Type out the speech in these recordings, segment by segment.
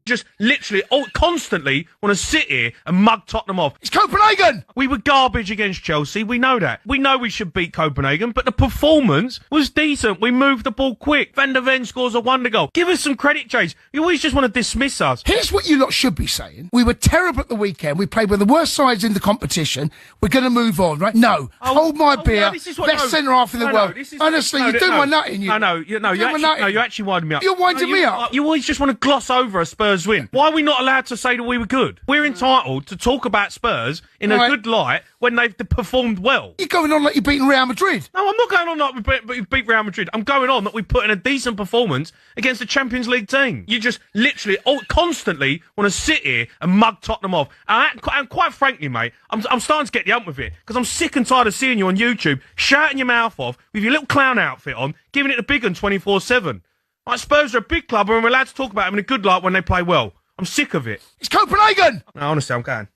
Just literally constantly want to sit here and mug Tottenham off. It's Copenhagen! We were garbage against Chelsea. We know that. We know we should beat Copenhagen, but the performance was decent. We moved the ball quick. Van der Ven scores a wonder goal. Give us some credit, Chase. You always just want to dismiss us. Here's what you lot should be saying. We were terrible at the weekend. We played with the worst sides in the competition. We're going to move on, right? No. Hold my beer. No, this is what, Best centre half in the world. Honestly, you're doing my nut in you. You're actually winding me up. You're winding me up. You always just want to gloss over a Spurs win. Why are we not allowed to say that we were good? We're entitled to talk about Spurs in a good light when they've performed well. You're going on like you're beating Real Madrid. No, I'm not going on like we beat Real Madrid. I'm going on that we put in a decent performance against the Champions League team. You just literally constantly want to sit here and mug Tottenham off. And quite frankly, mate, I'm starting to get the hump with it because I'm sick and tired of seeing you on YouTube shouting your mouth off with your little clown outfit on, giving it the big one 24/7. Like, Spurs are a big club and we're allowed to talk about them in a good light when they play well. I'm sick of it. It's Copenhagen! No, honestly, I'm going.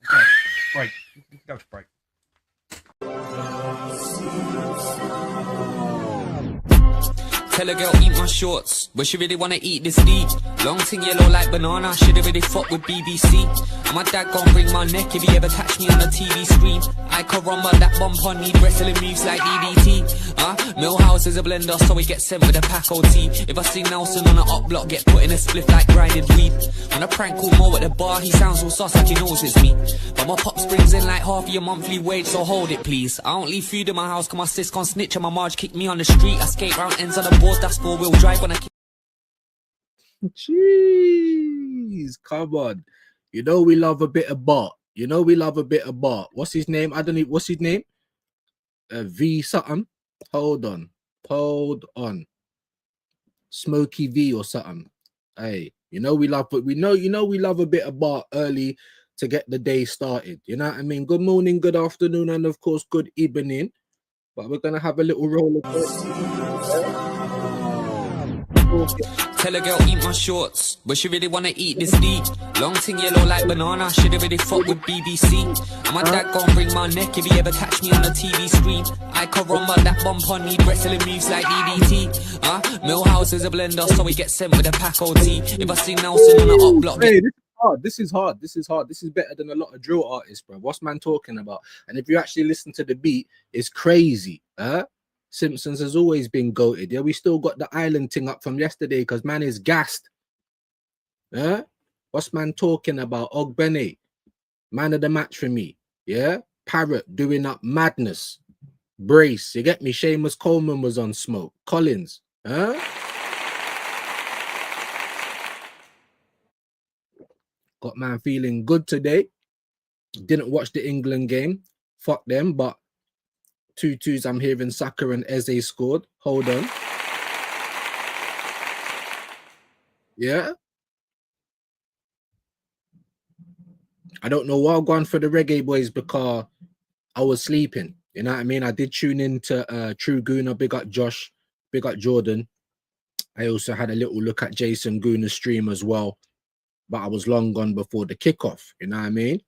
Okay. Break. Go to break. Tell a girl eat my shorts, but she really wanna eat this deep. Long thing yellow like banana, should've really fucked with BBC. And my dad gon' bring my neck if he ever catch me on the TV screen. I can run but that bump on need wrestling moves like DDT. Millhouse is a blender, so he gets sent with a pack OT. If I see Nelson on the up block, get put in a spliff like grinded weed. When I prank call Mo at the bar, he sounds all sus like he knows it's me. But my pops brings in like half of your monthly wage, so hold it please. I don't leave food in my house, cause my sis gon' snitch and my Marge kick me on the street. I skate round ends on the board, that's 4-wheel drive when I... Jeez, come on. You know we love a bit of Bart. You know we love a bit of Bart. What's his name? I don't know. What's his name? V something. Hold on. Smokey V or something. Hey, you know we love, but we know we love a bit of Bart early to get the day started. You know what I mean? Good morning, good afternoon, and of course good evening. But we're gonna have a little roll of it. Tell a girl eat my shorts, but she really wanna eat this deep. Long thing yellow like banana, should've really fucked with BBC. And my dad gon' bring my neck if he ever catch me on the TV screen. I can run but that bump on need wrestling moves like DDT. Millhouse is a blender, so he gets sent with a pack OT. If I see Nelson on the up block... Hey, this is hard. This is better than a lot of drill artists, bro. What's man talking about? And if you actually listen to the beat, it's crazy. Simpsons has always been goated. Yeah, we still got the island thing up from yesterday because man is gassed. What's man talking about? Ogbene, man of the match for me. Yeah, Parrot doing up madness. Brace, you get me? Seamus Coleman was on smoke. Collins, got man feeling good today. Didn't watch the England game. Fuck them, but 2-2s, I'm hearing Saka and Eze scored. Hold on. Yeah. I don't know what I've gone for the reggae boys because I was sleeping. You know what I mean? I did tune in to True Gooner, big up Josh, big up Jordan. I also had a little look at Jason Gooner's stream as well. But I was long gone before the kickoff. You know what I mean?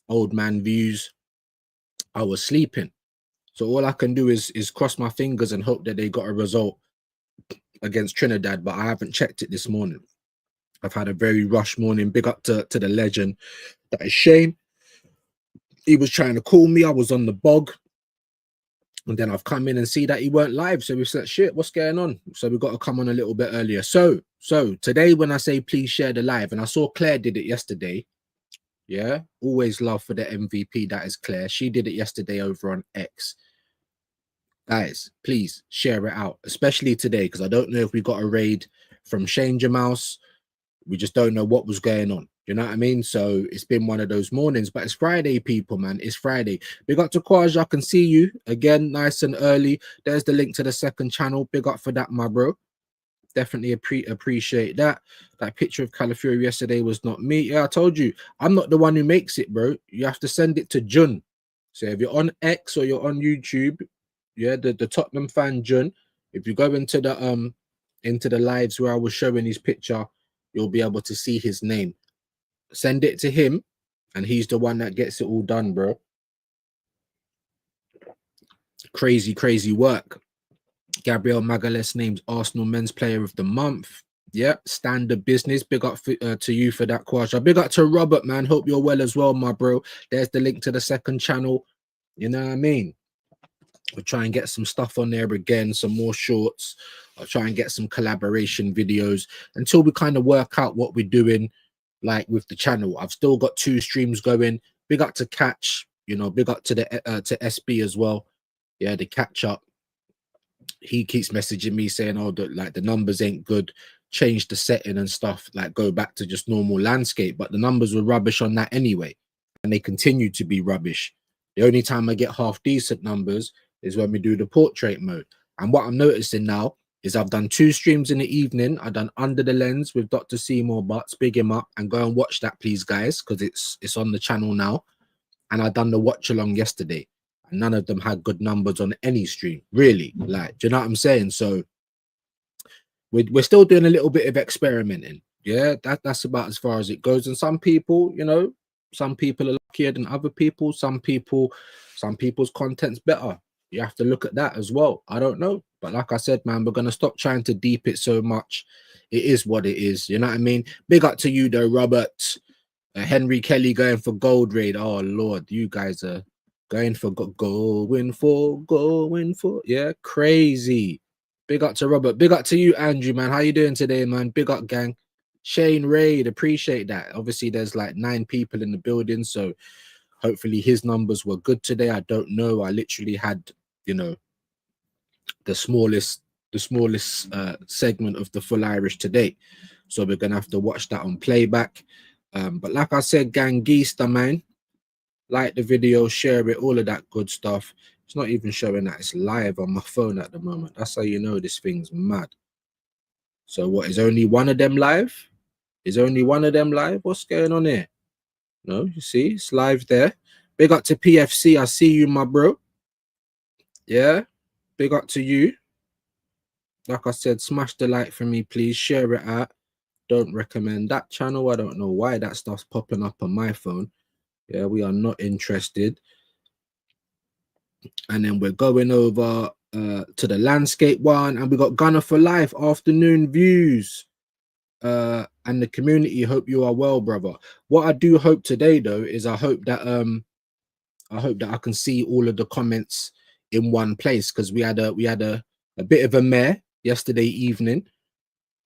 Old man views. I was sleeping. So all I can do is cross my fingers and hope that they got a result against Trinidad, but I haven't checked it this morning. I've had a very rushed morning. Big up to the legend. That is Shane. He was trying to call me. I was on the bog. And then I've come in and see that he weren't live. So we said, shit, what's going on? So we got to come on a little bit earlier. So today when I say please share the live, and I saw Claire did it yesterday. Yeah, always love for the MVP. That is Claire. She did it yesterday over on X. Guys, please share it out, especially today, because I don't know if we got a raid from Shane Jamouse. We just don't know what was going on. You know what I mean? So it's been one of those mornings, but it's Friday, people, man. It's Friday. Big up to Quaj. I can see you again, nice and early. There's the link to the second channel. Big up for that, my bro. Definitely appreciate that. That picture of Calafury yesterday was not me. Yeah, I told you, I'm not the one who makes it, bro. You have to send it to Jun. So if you're on X or you're on YouTube, yeah, the Tottenham fan Jun, If you go into the lives where I was showing his picture, you'll be able to see his name. Send it to him, and he's the one that gets it all done, bro. Crazy work. Gabriel Magalhaes named Arsenal Men's Player of the Month. Yeah, standard business. Big up to you for that, Quasha. Big up to Robert, man. Hope you're well as well, my bro. There's the link to the second channel. You know what I mean? We'll try and get some stuff on there again, some more shorts. I'll try and get some collaboration videos until we kind of work out what we're doing, like with the channel. I've still got 2 streams going. Big up to Catch, you know, big up to the to SB as well. Yeah, the catch up. He keeps messaging me saying, oh, the numbers ain't good. Change the setting and stuff, like go back to just normal landscape. But the numbers were rubbish on that anyway, and they continue to be rubbish. The only time I get half decent numbers is when we do the portrait mode. And what I'm noticing now is I've done 2 streams in the evening. I've done Under the Lens with Dr. Seymour Butts. Big him up, and go and watch that, please, guys, because it's on the channel now. And I've done the watch along yesterday. None of them had good numbers on any stream, really. Like, do you know what I'm saying? So we're still doing a little bit of experimenting. Yeah, that's about as far as it goes. And some people, you know, some people are luckier than other people. Some people's content's better. You have to look at that as well. I don't know. But like I said, man, we're gonna stop trying to deep it so much. It is what it is. You know what I mean? Big up to you though, Robert. Henry Kelly going for Gold Raid. Oh Lord, you guys are going for yeah, crazy. Big up to Robert. Big up to you, Andrew, man. How you doing today, man? Big up, gang. Shane Raid, appreciate that. Obviously, there's like 9 people in the building, so hopefully his numbers were good today. I don't know. I literally had, you know, the smallest segment of the Full Irish today, so we're gonna have to watch that on playback. But like I said, gang, Geester, man. Like the video, share it, all of that good stuff. It's not even showing that it's live on my phone at the moment. That's how you know this thing's mad. So what, is only one of them live? Is only one of them live? What's going on here? No, you see, it's live there. Big up to PFC. I see you, my bro. Yeah, big up to you. Like I said, smash the like for me, please. Share it out. Don't recommend that channel. I don't know why that stuff's popping up on my phone. Yeah, we are not interested. And then we're going over to the landscape one, and we got Gunner for Life afternoon views. And the community, hope you are well, brother. What I do hope today though is I hope that I can see all of the comments in one place, because we had a bit of a mare yesterday evening.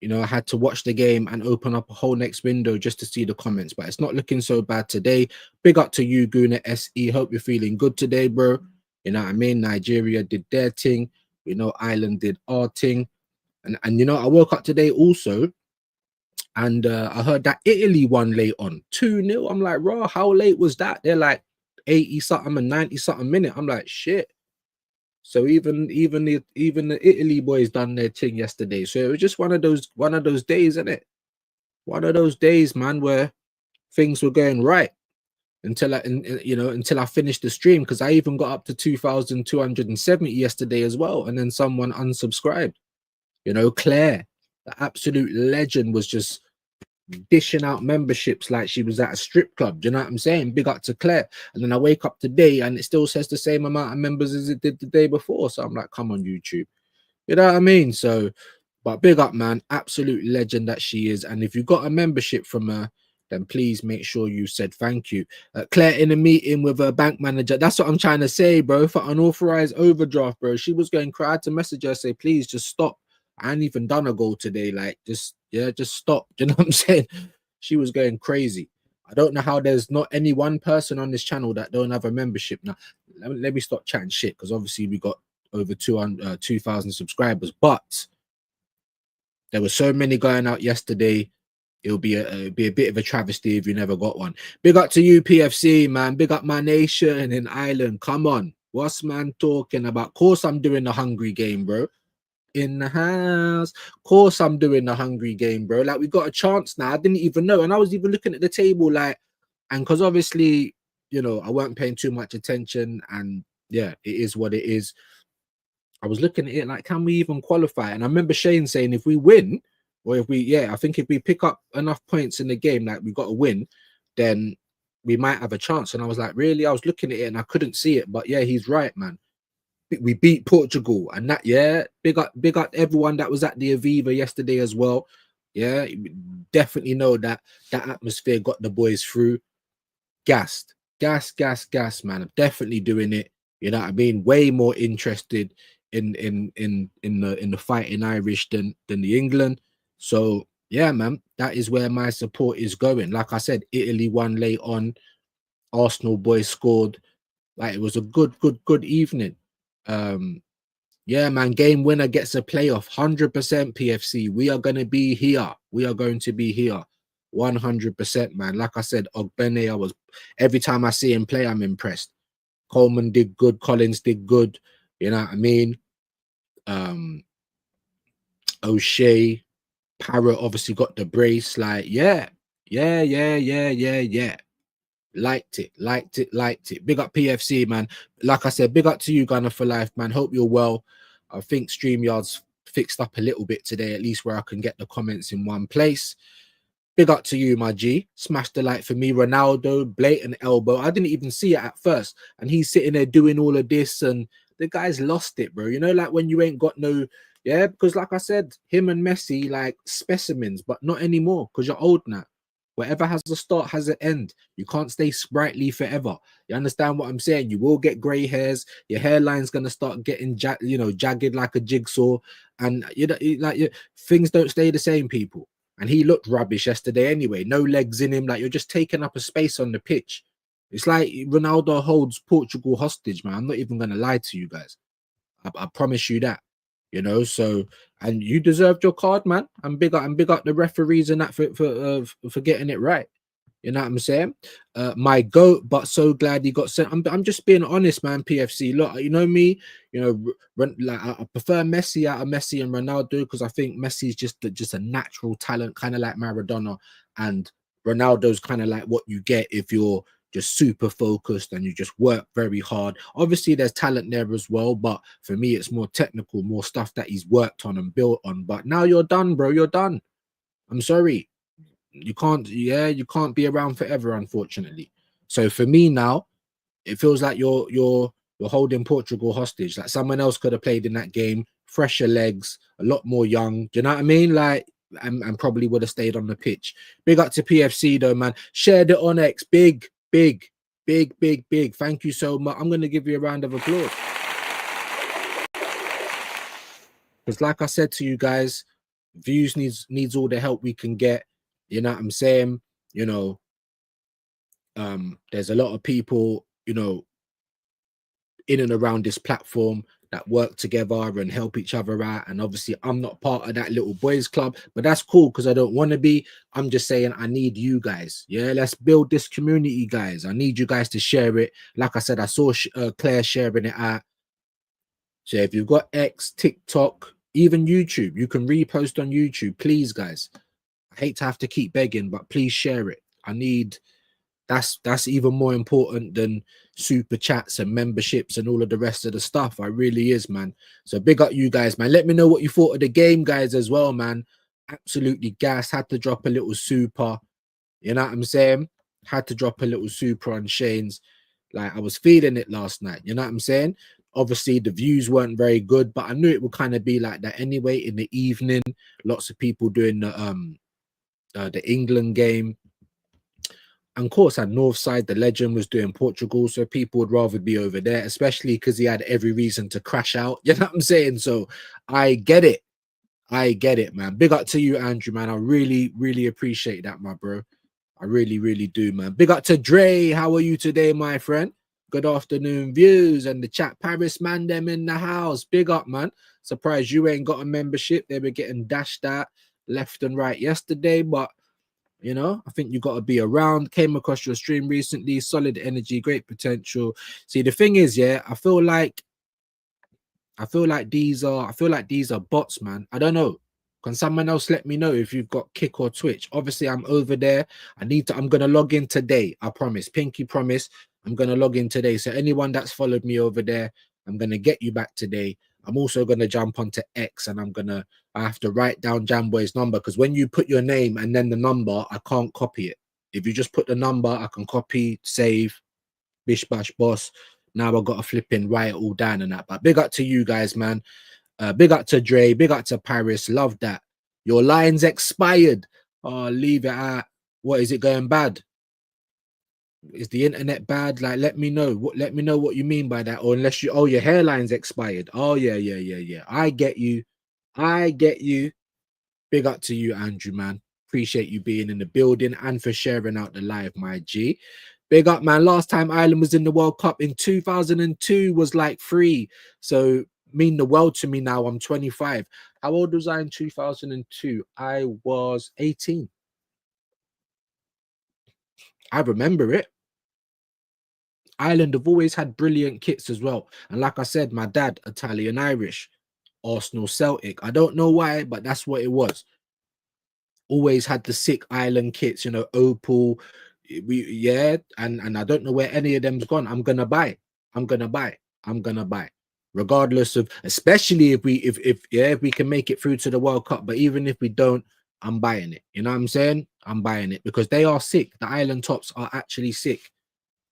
You know, I had to watch the game and open up a whole next window just to see the comments, but it's not looking so bad today. Big up to you, Guna SE. Hope you're feeling good today, bro. You know what I mean? Nigeria did their thing. You know, Ireland did our thing. And you know, I woke up today also, and I heard that Italy won late on 2-0. I'm like, raw, how late was that? They're like 80 something and 90 something minute. I'm like, shit. So even the Italy boys done their thing yesterday. So it was just one of those days, isn't it? One of those days, man, where things were going right until I finished the stream, because I even got up to 2,270 yesterday as well, and then someone unsubscribed. You know, Claire, the absolute legend, was just dishing out memberships like she was at a strip club. Do you know what I'm saying? Big up to Claire. And then I wake up today and it still says the same amount of members as it did the day before. So I'm like, come on, YouTube. You know what I mean? So, but big up, man. Absolute legend that she is. And if you got a membership from her, then please make sure you said thank you. Claire in a meeting with her bank manager. That's what I'm trying to say, bro. For unauthorized overdraft, bro. She was going cry to message her, say, please just stop. I ain't even done a goal today. Like, just stop. Do you know what I'm saying? She was going crazy. I don't know how there's not any one person on this channel that don't have a membership. Now, let me stop chatting shit, because obviously we got over 2,000 subscribers, but there were so many going out yesterday. It'll be a bit of a travesty if you never got one. Big up to you, PFC, man. Big up my nation in Ireland. Come on. What's man talking about? Of course I'm doing the hungry game, bro. In the house. Of course I'm doing the hungry game, bro. Like, we got a chance now. I didn't even know. And I was even looking at the table, like, and because obviously, you know, I weren't paying too much attention, and yeah, it is what it is. I was looking at it like, can we even qualify? And I remember Shane saying, if we win, or if we, yeah, I think if we pick up enough points in the game, like we got to win, then we might have a chance. And I was like, really? I was looking at it and I couldn't see it. But yeah, he's right, man. We beat Portugal, and that, yeah, big up everyone that was at the Aviva yesterday as well. Yeah, definitely know that that atmosphere got the boys through. Gas, man. I'm definitely doing it. You know what I mean? Way more interested in the fighting Irish than the England. So yeah, man, that is where my support is going. Like I said, Italy won late on. Arsenal boys scored. Like, it was a good evening. Yeah, man, game winner gets a playoff. 100% PFC. We are going to be here. We are going to be here. 100%, man. Like I said, Ogbene, every time I see him play, I'm impressed. Coleman did good. Collins did good. You know what I mean? O'Shea, Parrott obviously got the brace. Like, yeah. Liked it. Big up PFC, man. Like I said, big up to you, Gunner for life, man. Hope you're well. I think StreamYard's fixed up a little bit today, at least where I can get the comments in one place. Big up to you, my G. Smash the like for me. Ronaldo, blatant elbow. I didn't even see it at first. And he's sitting there doing all of this, and the guy's lost it, bro. You know, like when you ain't got no, yeah, because like I said, him and Messi, like specimens, but not anymore because you're old now. Whatever has a start has an end. You can't stay sprightly forever. You understand what I'm saying? You will get grey hairs. Your hairline's gonna start getting jagged like a jigsaw, and things don't stay the same, people. And he looked rubbish yesterday anyway. No legs in him. Like, you're just taking up a space on the pitch. It's like Ronaldo holds Portugal hostage, man. I'm not even gonna lie to you guys. I promise you that. You know, so, and you deserved your card, man. And big up the referees and that for getting it right. You know what I'm saying? My goat, but so glad he got sent. I'm just being honest, man. PFC, look, you know me. You know, like, I prefer Messi out of Messi and Ronaldo because I think Messi's just a natural talent, kind of like Maradona, and Ronaldo's kind of like what you get if you're just super focused and you just work very hard. Obviously, there's talent there as well, but for me, it's more technical, more stuff that he's worked on and built on. But now you're done, bro. You're done. I'm sorry. You can't be around forever, unfortunately. So for me now, it feels like you're holding Portugal hostage. Like, someone else could have played in that game, fresher legs, a lot more young. Do you know what I mean? Like, and probably would have stayed on the pitch. Big up to PFC though, man. Shared it on X. Big. Thank you so much. I'm gonna give you a round of applause. Because like I said to you guys, views needs all the help we can get. You know what I'm saying? You know, there's a lot of people, you know, in and around this platform that work together and help each other out. And obviously, I'm not part of that little boys club, but that's cool because I don't want to be. I'm just saying I need you guys. Yeah, let's build this community, guys. I need you guys to share it. Like I said, I saw Claire sharing it out. So if you've got X, TikTok, even YouTube, you can repost on YouTube, please, guys. I hate to have to keep begging, but please share it. I need. That's even more important than super chats and memberships and all of the rest of the stuff. I really is, man. So big up you guys, man. Let me know what you thought of the game, guys, as well, man. Absolutely gas. Had to drop a little super. You know what I'm saying? Had to drop a little super on Shane's. Like, I was feeling it last night. You know what I'm saying? Obviously, the views weren't very good, but I knew it would kind of be like that anyway in the evening. Lots of people doing the England game. And of course, at Northside, the legend was doing Portugal, so people would rather be over there, especially because he had every reason to crash out. You know what I'm saying? So I get it. Man. Big up to you, Andrew, man. I really appreciate that, my bro. I really do, man. Big up to Dre. How are you today, my friend? Good afternoon, views and the chat. Paris, man, them in the house. Big up, man. Surprised you ain't got a membership. They were getting dashed out left and right yesterday, but you know, I think you got to be around. Came across your stream recently. Solid energy, great potential. See, the thing is, yeah, I feel like these are bots, man. I don't know. Can someone else let me know if you've got Kick or Twitch? Obviously, I'm over there. I'm gonna log in today. I promise. Pinky promise. I'm gonna log in today. So anyone that's followed me over there, I'm gonna get you back today. I'm also gonna jump onto X and I have to write down Jamboy's number, because when you put your name and then the number, I can't copy it. If you just put the number, I can copy, save, bish bash boss. Now I've got to flip in, write it all down and that. But big up to you guys, man. Big up to Dre, big up to Paris. Love that. Your line's expired. Oh, leave it at. What is it going bad? Is the internet bad? Like, let me know. Let me know what you mean by that. Or unless you, oh, your hairline's expired. Oh, yeah. I get you. Big up to you, Andrew, man. Appreciate you being in the building and for sharing out the live, my G. Big up, man. Last time Ireland was in the World Cup in 2002 was like 3. So mean the world to me now. I'm 25. How old was I in 2002? I was 18. I remember it. Ireland have always had brilliant kits as well. And like I said, my dad, Italian Irish, Arsenal Celtic. I don't know why, but that's what it was. Always had the sick Ireland kits, you know, Opal. And I don't know where any of them's gone. I'm gonna buy. Regardless of, especially if we can make it through to the World Cup. But even if we don't, I'm buying it. You know what I'm saying? I'm buying it because they are sick. The Ireland tops are actually sick.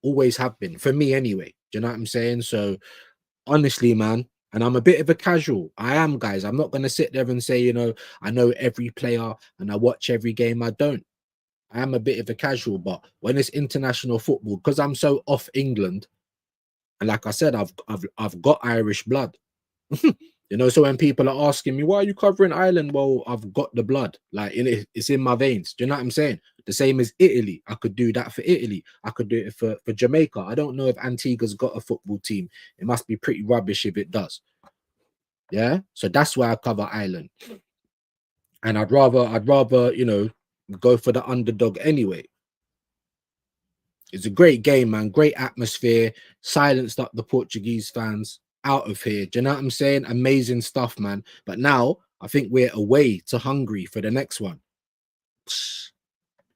Always have been, for me anyway. Do you know what I'm saying? So honestly, man, and I'm a bit of a casual. I am, guys. I'm not going to sit there and say, you know, I know every player and I watch every game. I don't. I am a bit of a casual, but when it's international football, because I'm so off England, and like I said, I've got Irish blood. You know, so when people are asking me, why are you covering Ireland? Well, I've got the blood. Like, it's in my veins. Do you know what I'm saying? The same as Italy. I could do that for Italy. I could do it for Jamaica. I don't know if Antigua's got a football team. It must be pretty rubbish if it does. Yeah? So that's why I cover Ireland. And I'd rather, you know, go for the underdog anyway. It's a great game, man. Great atmosphere. Silenced up the Portuguese fans. Out of here. Do you know what I'm saying? Amazing stuff, man. But now I think we're away to Hungary for the next one.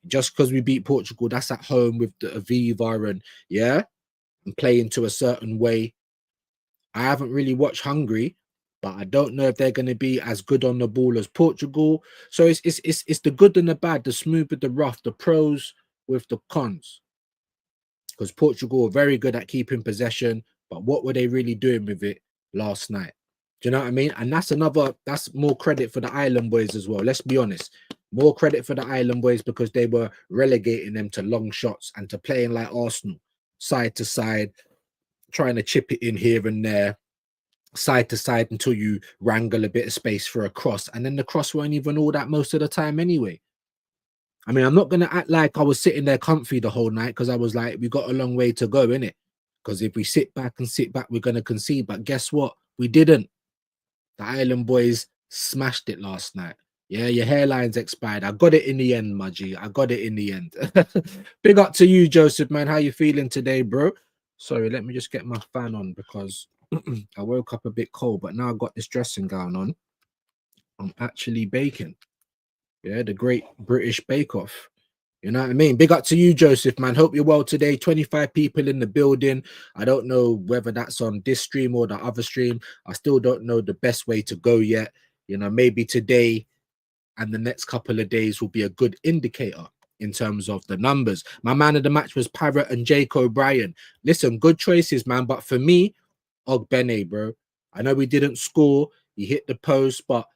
Just because we beat Portugal, that's at home with the Aviva and playing to a certain way. I haven't really watched Hungary, but I don't know if they're going to be as good on the ball as Portugal. So it's the good and the bad, the smooth with the rough, the pros with the cons. Because Portugal are very good at keeping possession. But what were they really doing with it last night? Do you know what I mean? And that's more credit for the Island boys as well. Let's be honest. More credit for the Island boys because they were relegating them to long shots and to playing like Arsenal, side to side, trying to chip it in here and there, side to side until you wrangle a bit of space for a cross. And then the cross weren't even all that most of the time anyway. I mean, I'm not going to act like I was sitting there comfy the whole night because I was like, we got a long way to go, innit? Because if we sit back, we're going to concede. But guess what? We didn't. The Island boys smashed it last night. Yeah, your hairline's expired. I got it in the end, Mudgy. I got it in the end. Big up to you, Joseph, man. How you feeling today, bro? Sorry, let me just get my fan on because I woke up a bit cold. But now I've got this dressing gown on. I'm actually baking. Yeah, the Great British Bake Off. You know what I mean? Big up to you, Joseph, man. Hope you're well today. 25 people in the building. I don't know whether that's on this stream or the other stream. I still don't know the best way to go yet. You know, maybe today and the next couple of days will be a good indicator in terms of the numbers. My man of the match was Parrott and Jake O'Brien. Listen, good choices, man. But for me, Ogbene, bro. I know we didn't score. He hit the post, but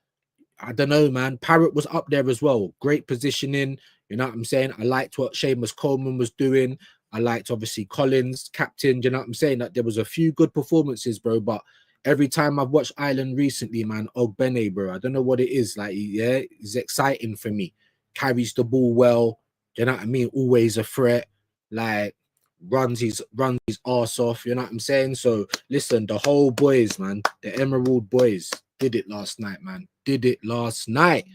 I don't know, man. Parrott was up there as well. Great positioning. You know what I'm saying? I liked what Seamus Coleman was doing. I liked, obviously, Collins, captain. You know what I'm saying? That there was a few good performances, bro. But every time I've watched Ireland recently, man, Ogbene, bro, I don't know what it is. Like, yeah, it's exciting for me. Carries the ball well. You know what I mean? Always a threat. Like, runs his arse off. You know what I'm saying? So, listen, the whole boys, man, the Emerald boys did it last night, man. Did it last night.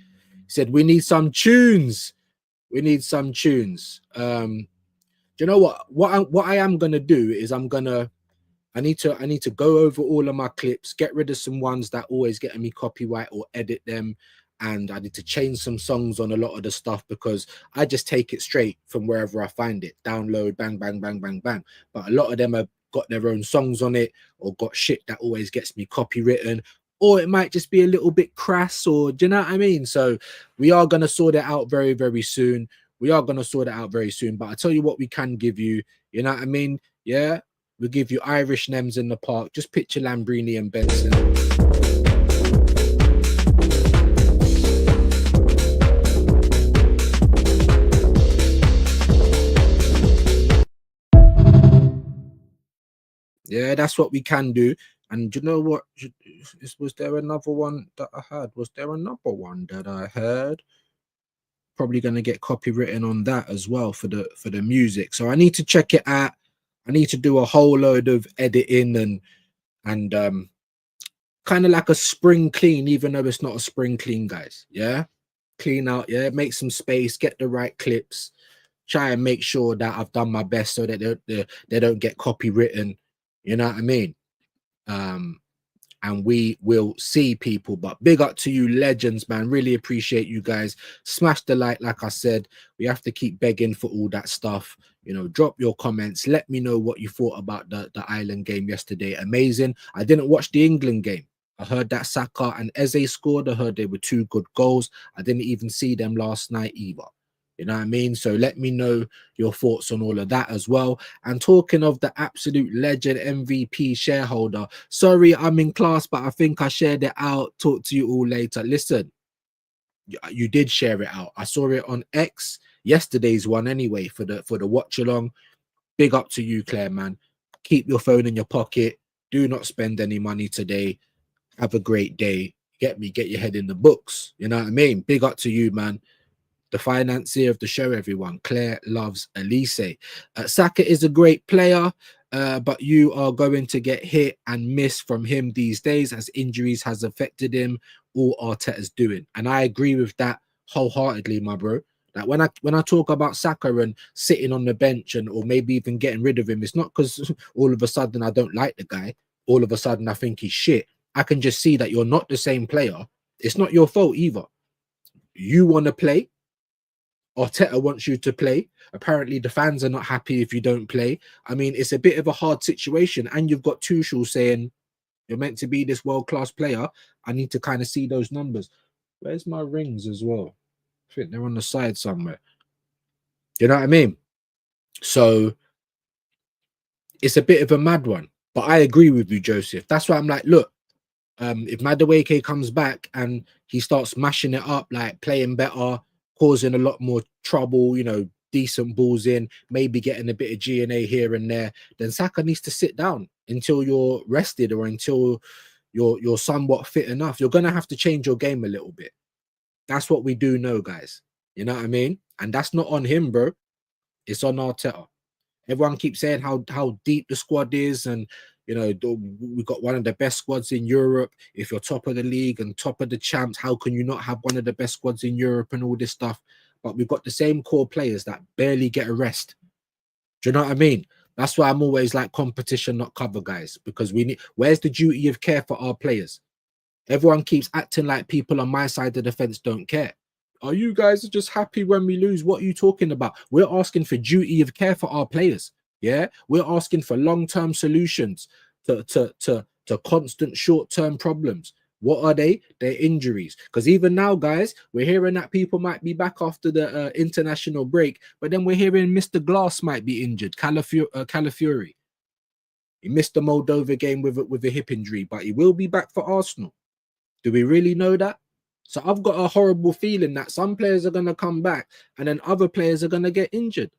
Said, we need some tunes. We need some tunes. Do you know what? What I am gonna do is I need to go over all of my clips, get rid of some ones that always getting me copyright or edit them, and I need to change some songs on a lot of the stuff because I just take it straight from wherever I find it. Download, bang, bang, bang, bang, bang. But a lot of them are got their own songs on it, or got shit that always gets me copywritten, or it might just be a little bit crass, or do you know what I mean? So we are going to sort it out very, very soon. We are going to sort it out very soon. But I tell you what, we can give you, you know what I mean? Yeah, we'll give you Irish Nems in the park. Just picture Lambrini and Benson. Yeah, that's what we can do. And you know what? Was there another one that I had? Was there another one that I heard? Probably going to get copywritten on that as well for the music. So I need to check it out. I need to do a whole load of editing and kind of like a spring clean, even though it's not a spring clean, guys. Yeah, clean out. Yeah, make some space, get the right clips, try and make sure that I've done my best so that they don't get copywritten. You know what I mean? And we will see, people. But big up to you, legends, man. Really appreciate you guys. Smash the like I said. We have to keep begging for all that stuff. You know, drop your comments. Let me know what you thought about the Ireland game yesterday. Amazing. I didn't watch the England game. I heard that Saka and Eze scored. I heard they were 2 good goals. I didn't even see them last night either. You know what I mean? So let me know your thoughts on all of that as well. And talking of the absolute legend MVP shareholder, sorry, I'm in class, but I think I shared it out. Talk to you all later. Listen, you did share it out. I saw it on X, yesterday's one anyway, for the watch along. Big up to you, Claire, man. Keep your phone in your pocket. Do not spend any money today. Have a great day. Get your head in the books. You know what I mean? Big up to you, man. The financier of the show, everyone. Claire loves Elise. Saka is a great player, but you are going to get hit and miss from him these days as injuries has affected him. All Arteta's doing, and I agree with that wholeheartedly, my bro. Like when I talk about Saka and sitting on the bench or maybe even getting rid of him, it's not because all of a sudden I don't like the guy. All of a sudden I think he's shit. I can just see that you're not the same player. It's not your fault either. You want to play. Arteta wants you to play. Apparently, the fans are not happy if you don't play. I mean, it's a bit of a hard situation. And you've got Tuchel saying, you're meant to be this world-class player. I need to kind of see those numbers. Where's my rings as well? I think they're on the side somewhere. You know what I mean? So, it's a bit of a mad one. But I agree with you, Joseph. That's why I'm like, look, if Madueke comes back and he starts mashing it up, like playing better, causing a lot more trouble, you know, decent balls in, maybe getting a bit of G&A here and there, then Saka needs to sit down until you're rested or until you're somewhat fit enough. You're going to have to change your game a little bit. That's what we do know, guys. You know what I mean? And that's not on him, bro. It's on Arteta. Everyone keeps saying how deep the squad is, and you know, we've got one of the best squads in Europe. If you're top of the league and top of the champs, how can you not have one of the best squads in Europe and all this stuff? But we've got the same core players that barely get a rest. Do you know what I mean? That's why I'm always like competition, not cover, guys, because we need, where's the duty of care for our players? Everyone keeps acting like people on my side of the fence don't care. Are you guys just happy when we lose? What are you talking about? We're asking for duty of care for our players. Yeah, we're asking for long-term solutions to constant short-term problems. What are they? They're injuries. Because even now, guys, we're hearing that people might be back after the international break, but then we're hearing Mr. Glass might be injured, Calafiori. He missed the Moldova game with a hip injury, but he will be back for Arsenal. Do we really know that? So I've got a horrible feeling that some players are going to come back and then other players are going to get injured.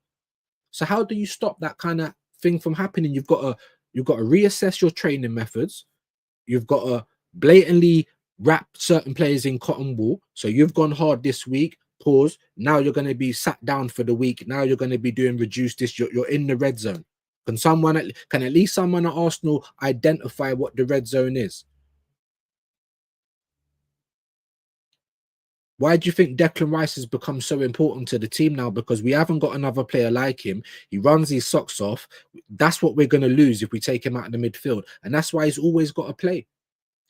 So how do you stop that kind of thing from happening? You've got to reassess your training methods. You've got to blatantly wrap certain players in cotton wool. So you've gone hard this week. Pause. Now you're going to be sat down for the week. Now you're going to be doing reduced this. You're in the red zone. Can at least someone at Arsenal identify what the red zone is? Why do you think Declan Rice has become so important to the team now? Because we haven't got another player like him. He runs his socks off. That's what we're going to lose if we take him out of the midfield. And that's why he's always got to play.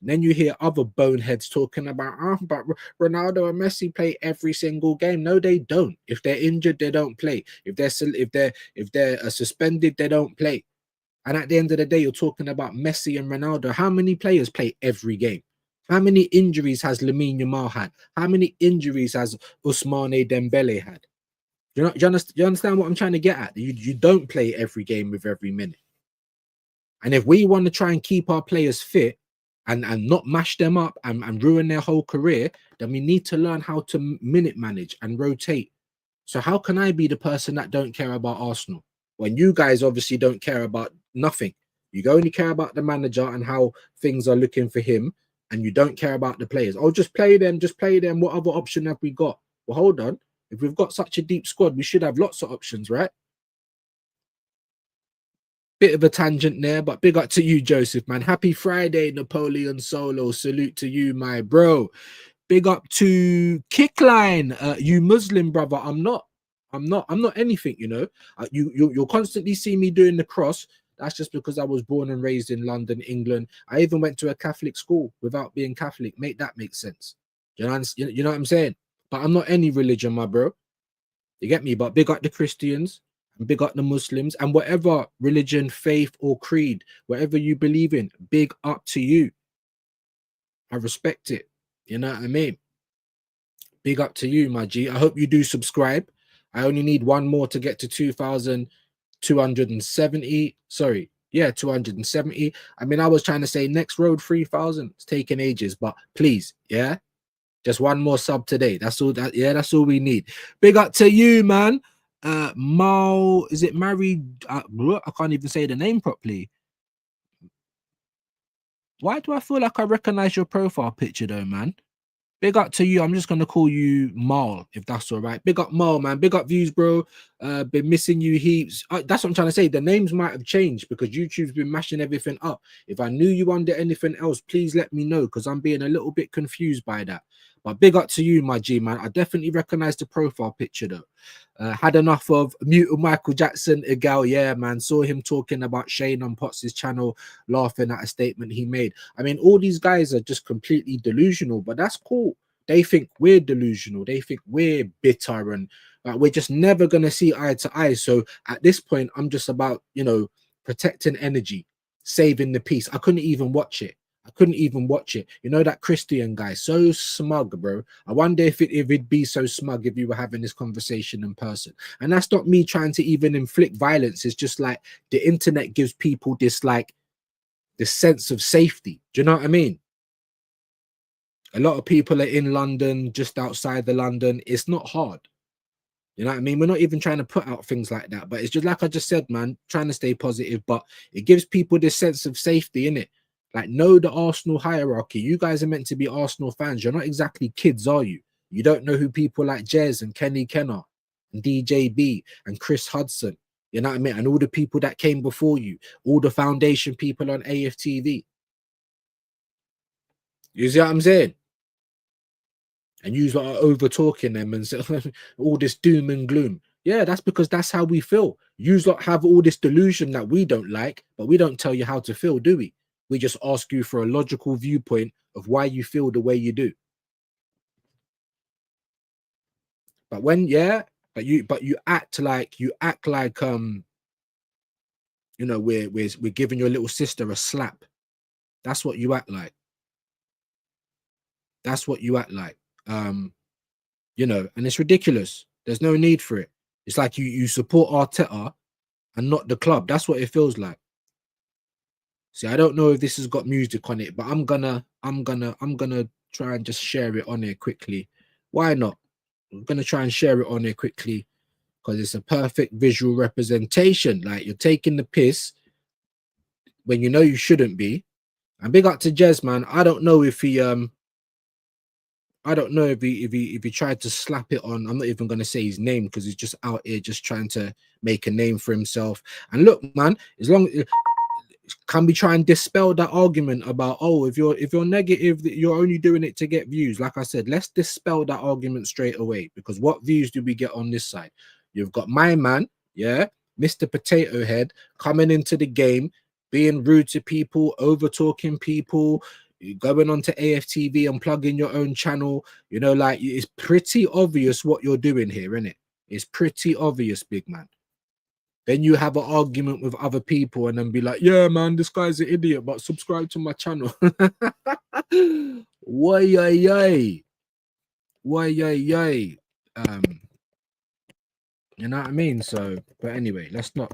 And then you hear other boneheads talking about, but Ronaldo and Messi play every single game. No, they don't. If they're injured, they don't play. If they're suspended, they don't play. And at the end of the day, you're talking about Messi and Ronaldo. How many players play every game? How many injuries has Lamine Yamal had? How many injuries has Ousmane Dembele had? Do you understand what I'm trying to get at? You don't play every game with every minute. And if we want to try and keep our players fit and not mash them up and ruin their whole career, then we need to learn how to minute manage and rotate. So how can I be the person that don't care about Arsenal when you guys obviously don't care about nothing? You only care about the manager and how things are looking for him, and you don't care about the players. Oh, just play them. What other option have we got? Well, hold on. If we've got such a deep squad, we should have lots of options, right? Bit of a tangent there, but big up to you, Joseph, man. Happy Friday, Napoleon Solo. Salute to you, my bro. Big up to Kickline, you Muslim brother. I'm not anything, you know. You'll constantly see me doing the cross. That's just because I was born and raised in London, England. I even went to a Catholic school without being Catholic. Make that make sense. You know what I'm saying? But I'm not any religion, my bro. You get me? But big up the Christians and big up the Muslims and whatever religion, faith, or creed, whatever you believe in, big up to you. I respect it. You know what I mean? Big up to you, my G. I hope you do subscribe. I only need one more to get to 2,270. Sorry. Yeah, 270. I mean, I was trying to say next road 3,000. It's taking ages, but please, yeah? Just one more sub today. That's all that's all we need. Big up to you, man. Mal, is it married? I can't even say the name properly. Why do I feel like I recognize your profile picture though, man? Big up to you. I'm just gonna call you Mal, if that's all right. Big up Mal, man. Big up views, bro. Been missing you heaps. That's what I'm trying to say. The names might have changed because YouTube's been mashing everything up. If I knew you under anything else, please let me know because I'm being a little bit confused by that. But big up to you, my G, man. I definitely recognize the profile picture though. Had enough of muted Michael Jackson, Egal. Yeah, man. Saw him talking about Shane on Potts' channel, laughing at a statement he made. I mean, all these guys are just completely delusional, but that's cool. They think we're delusional. They think we're bitter and we're just never going to see eye to eye. So at this point, I'm just about, you know, protecting energy, saving the peace. I couldn't even watch it. You know, that Christian guy, so smug, bro. I wonder if it'd be so smug if you were having this conversation in person. And that's not me trying to even inflict violence. It's just like the internet gives people this, like, this sense of safety. Do you know what I mean? A lot of people are in London, just outside the London. It's not hard. You know what I mean? We're not even trying to put out things like that. But it's just like I just said, man, trying to stay positive. But it gives people this sense of safety, innit? Like, know the Arsenal hierarchy. You guys are meant to be Arsenal fans. You're not exactly kids, are you? You don't know who people like Jez and Kenny Kenner and DJB and Chris Hudson, you know what I mean? And all the people that came before you, all the foundation people on AFTV. You see what I'm saying? And you are over talking them and all this doom and gloom. Yeah, that's because that's how we feel. You lot have all this delusion that we don't like, but we don't tell you how to feel, do we? We just ask you for a logical viewpoint of why you feel the way you do. But when, yeah, but you act like you know, we're giving your little sister a slap. That's what you act like. That's what you act like. You know, and it's ridiculous. There's no need for it. It's like you support Arteta and not the club. That's what it feels like. See, I don't know if this has got music on it, but I'm gonna try and just share it on here quickly. Why not? I'm gonna try and share it on here quickly because it's a perfect visual representation. Like, you're taking the piss when you know you shouldn't be. And big up to Jez, man. I don't know if he tried to slap it on. I'm not even gonna say his name because he's just out here just trying to make a name for himself. And look, man, as long as can we try and dispel that argument about, oh, if you're negative, that you're only doing it to get views? Like I said, let's dispel that argument straight away, because what views do we get on this side? You've got my man, yeah, Mr. Potato Head, coming into the game, being rude to people, over talking people, going on to AFTV and plugging your own channel. You know, like, it's pretty obvious what you're doing here, isn't it? It's pretty obvious, big man. Then you have an argument with other people and then be like, yeah, man, this guy's an idiot, but subscribe to my channel. Why, yay. You know what I mean? So, but anyway, let's not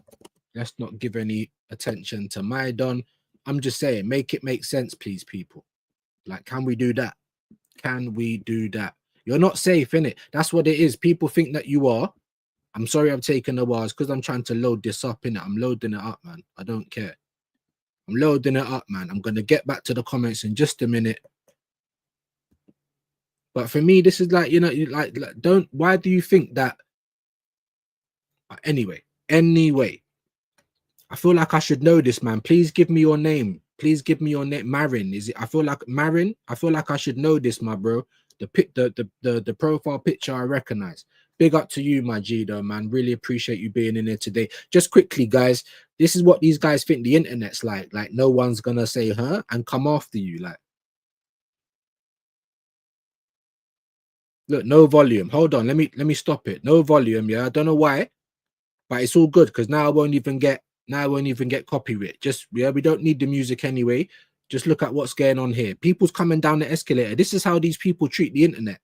give any attention to Maidon. I'm just saying, make it make sense, please, people. Like, can we do that? Can we do that? You're not safe, innit? That's what it is. People think that you are. I'm sorry I'm taking a while. It's because I'm trying to load this up, innit? I'm loading it up, man. I don't care. I'm loading it up, man. I'm going to get back to the comments in just a minute. But for me, this is like, you know, like don't, why do you think that? Anyway, I feel like I should know this, man. Please give me your name. Please give me your name. Marin, is it? I feel like Marin. I feel like I should know this, my bro. The profile picture I recognize. Big up to you, my G, though, man. Really appreciate you being in here today. Just quickly, guys, this is what these guys think the internet's like. Like, no one's gonna say, huh, and come after you. Like, look, no volume. Hold on, let me stop it. No volume, yeah. I don't know why, but it's all good because now I won't even get copyright. Just, yeah, we don't need the music anyway. Just look at what's going on here. People's coming down the escalator. This is how these people treat the internet.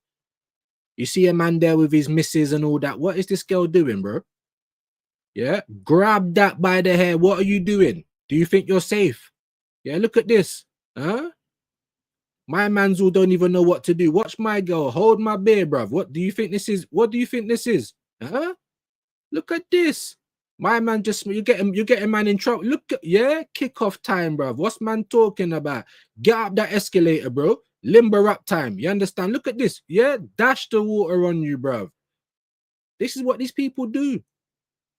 You see a man there with his missus and all that. What is this girl doing, bro? Yeah, grab that by the hair. What are you doing? Do you think you're safe? Yeah, look at this. Huh? My mans all don't even know what to do. Watch my girl. Hold my beer, bruv. What do you think this is? What do you think this is? Huh? Look at this. My man just, you get a man in trouble. Look at, yeah, kickoff time, bruv. What's man talking about? Get up that escalator, bro. Limber up time. You understand? Look at this. Yeah, dash the water on you, bruv. This is what these people do.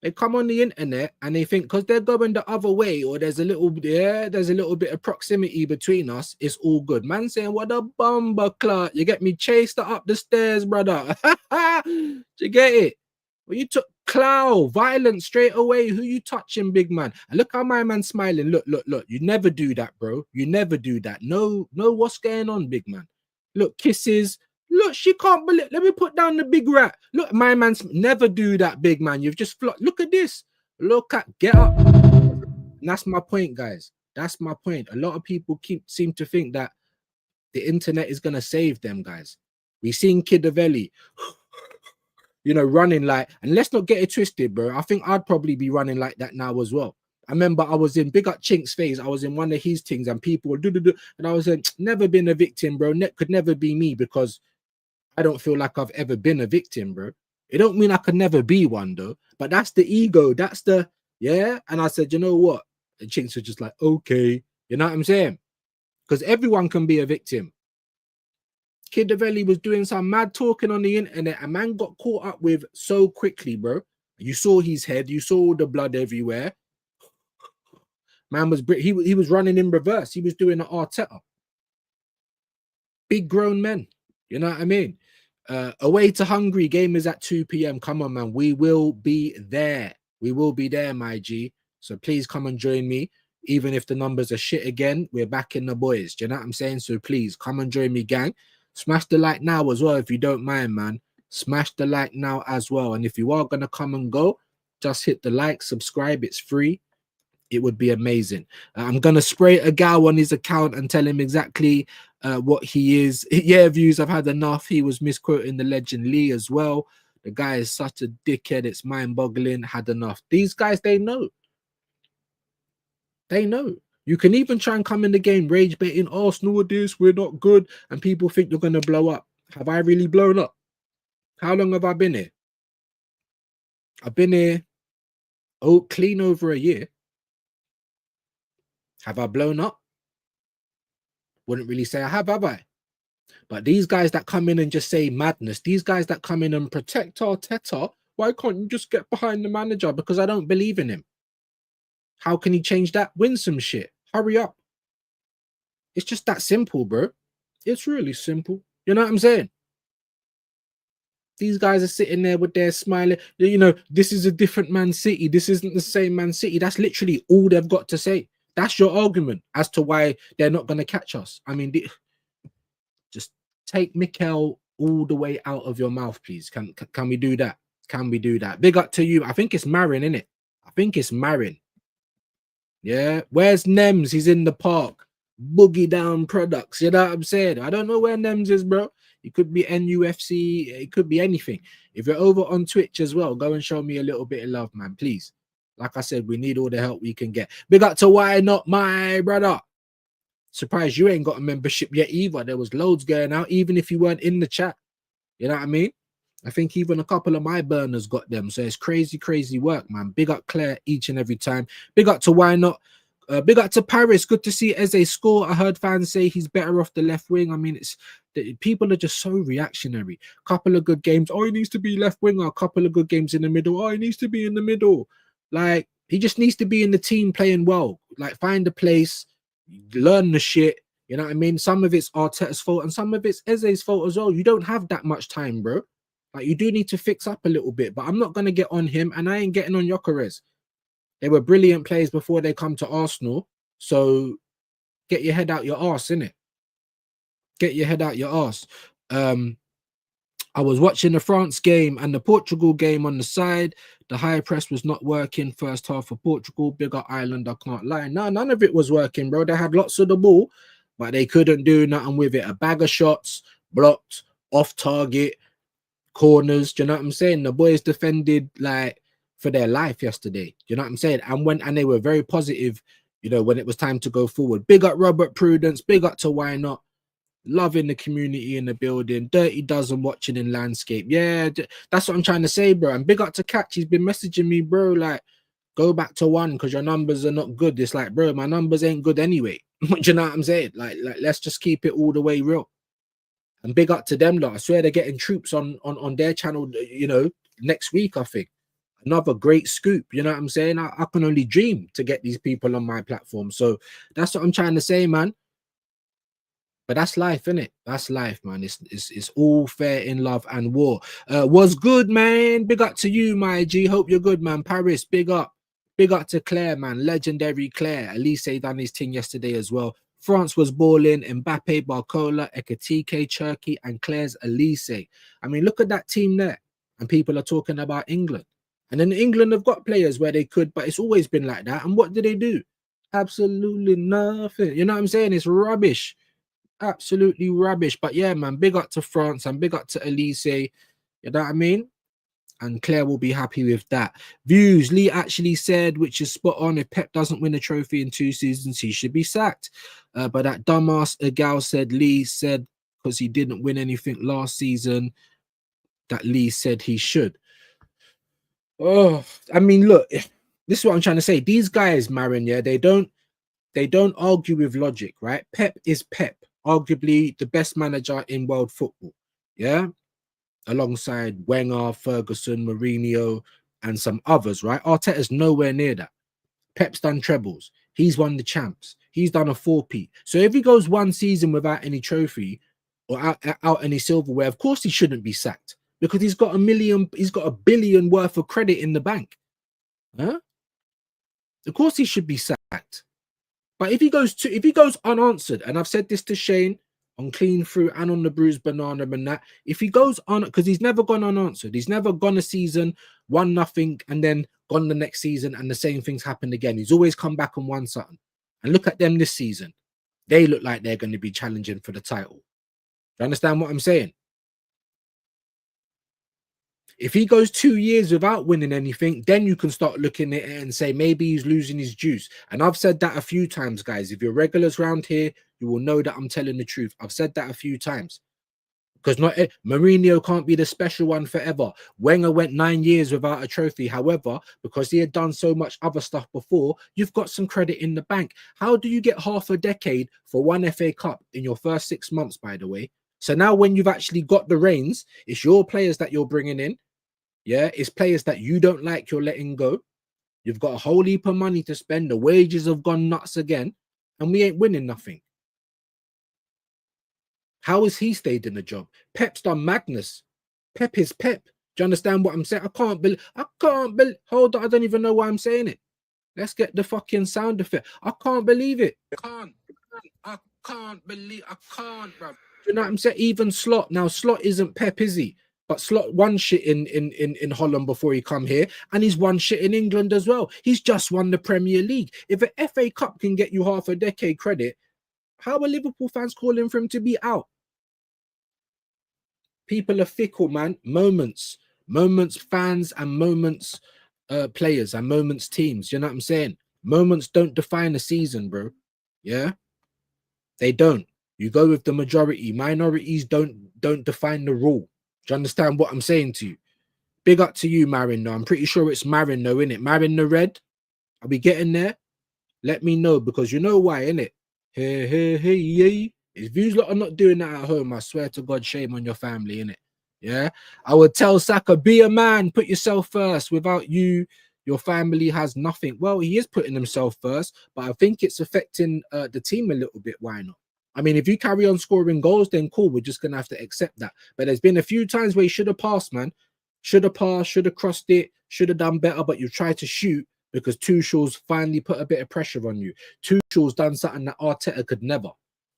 They come on the internet and they think because they're going the other way or there's a little bit of proximity between us, it's all good. Man saying, what a bumper clot. You get me, chased up the stairs, brother. Do you get it? Well, you took clout, violence straight away. Who you touching, big man? And look how my man's smiling. Look. You never do that, bro. You never do that. No, what's going on, big man? Look, kisses. Look, she can't believe. Let me put down the big rat. Look, my man's never do that, big man. You've just look at this. Look at, get up. And that's my point, guys. That's my point. A lot of people seem to think that the internet is gonna save them, guys. We seen Kid Avelli, you know, running like, and let's not get it twisted, bro. I think I'd probably be running like that now as well. I remember I was in big up Chink's phase. I was in one of his things and people would do, and I was never been a victim, bro. Could never be me because I don't feel like I've ever been a victim, bro. It don't mean I could never be one, though. But that's the ego. That's the, yeah. And I said, you know what? And Chinks was just like, okay. You know what I'm saying? Because everyone can be a victim. Kid Avelli was doing some mad talking on the internet. A man got caught up with so quickly, bro. You saw his head. You saw all the blood everywhere. Man was, he was running in reverse. He was doing an Arteta. Big grown men. You know what I mean? Away to Hungary, game is at 2 p.m. Come on, man. We will be there. We will be there, my G. So please come and join me. Even if the numbers are shit again, we're back in the boys. Do you know what I'm saying? So please come and join me, gang. Smash the like now as well, if you don't mind, man. Smash the like now as well. And if you are going to come and go, just hit the like, subscribe. It's free. It would be amazing. I'm going to spray a gal on his account and tell him exactly what he is. Yeah, views, I've had enough. He was misquoting the legend Lee as well. The guy is such a dickhead. It's mind-boggling. Had enough. These guys, they know. They know. You can even try and come in the game rage baiting, Arsenal this, we're not good, and people think you're going to blow up. Have I really blown up? How long have I been here? I've been here, clean over a year. Have I blown up? Wouldn't really say I have I? But these guys that come in and just say madness, these guys that come in and protect Arteta, why can't you just get behind the manager? Because I don't believe in him. How can he change that? Win some shit. Hurry up. It's just that simple, bro. It's really simple. You know what I'm saying? These guys are sitting there with their smiling. You know, this is a different Man City. This isn't the same Man City. That's literally all they've got to say. That's your argument as to why they're not going to catch us. I mean, just take Mikel all the way out of your mouth, please. Can we do that? Can we do that? Big up to you. I think it's Marin, innit? I think it's Marin. Yeah. Where's Nems? He's in the park. Boogie Down Products. You know what I'm saying? I don't know where Nems is, bro. It could be NUFC. It could be anything. If you're over on Twitch as well, go and show me a little bit of love, man. Please. Like I said, we need all the help we can get. Big up to Why Not, my brother. Surprised you ain't got a membership yet either. There was loads going out, even if you weren't in the chat. You know what I mean? I think even a couple of my burners got them. So it's crazy, crazy work, man. Big up Claire each and every time. Big up to Why Not. Big up to Paris. Good to see Eze score. I heard fans say he's better off the left wing. I mean, people are just so reactionary. Couple of good games. Oh, he needs to be left winger. A couple of good games in the middle. Oh, he needs to be in the middle. Like, he just needs to be in the team playing well. Like, find a place, learn the shit. You know what I mean? Some of it's Arteta's fault and some of it's Eze's fault as well. You don't have that much time, bro. Like, you do need to fix up a little bit. But I'm not going to get on him, and I ain't getting on Gyökeres. They were brilliant players before they come to Arsenal. So get your head out your arse, innit? Get your head out your arse. I was watching the France game and the Portugal game on the side. The high press was not working first half for Portugal. Bigger Ireland, I can't lie. No, none of it was working, bro. They had lots of the ball, but they couldn't do nothing with it. A bag of shots, blocked, off target, corners. Do you know what I'm saying? The boys defended like for their life yesterday. You know what I'm saying? And they were very positive, you know, when it was time to go forward. Big up Robert Prudence, big up to Why Not. Loving the community in the building. Dirty Dozen watching in landscape. Yeah, that's what I'm trying to say, bro. And big up to Catch. He's been messaging me, bro, like, go back to 1 because your numbers are not good. It's like, bro, my numbers ain't good anyway. Do you know what I'm saying? Like, let's just keep it all the way real. And big up to them, lot. I swear they're getting troops on their channel, you know, next week, I think. Another great scoop, you know what I'm saying? I can only dream to get these people on my platform. So that's what I'm trying to say, man. But that's life, innit? That's life, man. It's all fair in love and war. Was good, man. Big up to you, my G. Hope you're good, man. Paris, big up. Big up to Claire, man. Legendary Claire. Elise done his thing yesterday as well. France was balling. Mbappe, Barcola, Ekatike, Cherki, and Claire's Elise. I mean, look at that team there. And people are talking about England. And then England have got players where they could, but it's always been like that. And what do they do? Absolutely nothing. You know what I'm saying? It's rubbish. Absolutely rubbish. But yeah, man, big up to France and big up to Elise. You know what I mean? And Claire will be happy with that. Views, Lee actually said, which is spot on, if Pep doesn't win a trophy in 2 seasons, he should be sacked. But that dumbass Agal said, Lee said, because he didn't win anything last season, that Lee said he should. Oh, I mean, look, this is what I'm trying to say. These guys, Marin, yeah, they don't argue with logic, right? Pep is Pep, arguably the best manager in world football, yeah, alongside Wenger, Ferguson, Mourinho, and some others, right? Arteta's nowhere near that. Pep's done trebles. He's won the champs. He's done a 4P. So if he goes 1 season without any trophy or out any silverware, of course he shouldn't be sacked. Because he's got $1 billion worth of credit in the bank. Huh? Of course he should be sacked. But if he goes unanswered, and I've said this to Shane on Clean Through and on the Bruised Banana and that, if he goes on, because he's never gone unanswered, he's never gone a season, won nothing, and then gone the next season and the same things happened again. He's always come back and won something. And look at them this season. They look like they're going to be challenging for the title. Do you understand what I'm saying? If he goes 2 years without winning anything, then you can start looking at it and say maybe he's losing his juice. And I've said that a few times, guys. If you're regulars around here, you will know that I'm telling the truth. I've said that a few times. Because Mourinho can't be the special one forever. Wenger went 9 years without a trophy. However, because he had done so much other stuff before, you've got some credit in the bank. How do you get half a decade for 1 FA Cup in your first 6 months, by the way? So now when you've actually got the reins, it's your players that you're bringing in. Yeah, it's players that you don't like, you're letting go. You've got a whole heap of money to spend. The wages have gone nuts again, and we ain't winning nothing. How has he stayed in the job? Pep's done madness. Pep is Pep. Do you understand what I'm saying? I can't believe. Hold on, I don't even know why I'm saying it. Let's get the fucking sound effect. I can't believe it. I can't, bro. Do you know what I'm saying? Even Slot. Now, Slot isn't Pep, is he? But Slot won shit in Holland before he come here, and he's won shit in England as well. He's just won the Premier League. If an FA Cup can get you half a decade credit, how are Liverpool fans calling for him to be out? People are fickle, man. Moments, fans, and moments, players, and moments, teams. You know what I'm saying? Moments don't define a season, bro. Yeah, they don't. You go with the majority. Minorities don't define the rule. Do you understand what I'm saying to you? Big up to you, Marin. Though I'm pretty sure it's Marin, though, innit? Marin the Red. Are we getting there? Let me know, because you know why, innit? Hey. If you lot are not doing that at home, I swear to God, shame on your family, innit? Yeah. I would tell Saka, be a man, put yourself first. Without you, your family has nothing. Well, he is putting himself first, but I think it's affecting the team a little bit. Why not? I mean, if you carry on scoring goals, then cool. We're just going to have to accept that. But there's been a few times where he should have passed, man. Should have passed, should have crossed it, should have done better, but you tried to shoot because Tuchel's finally put a bit of pressure on you. Tuchel's done something that Arteta could never.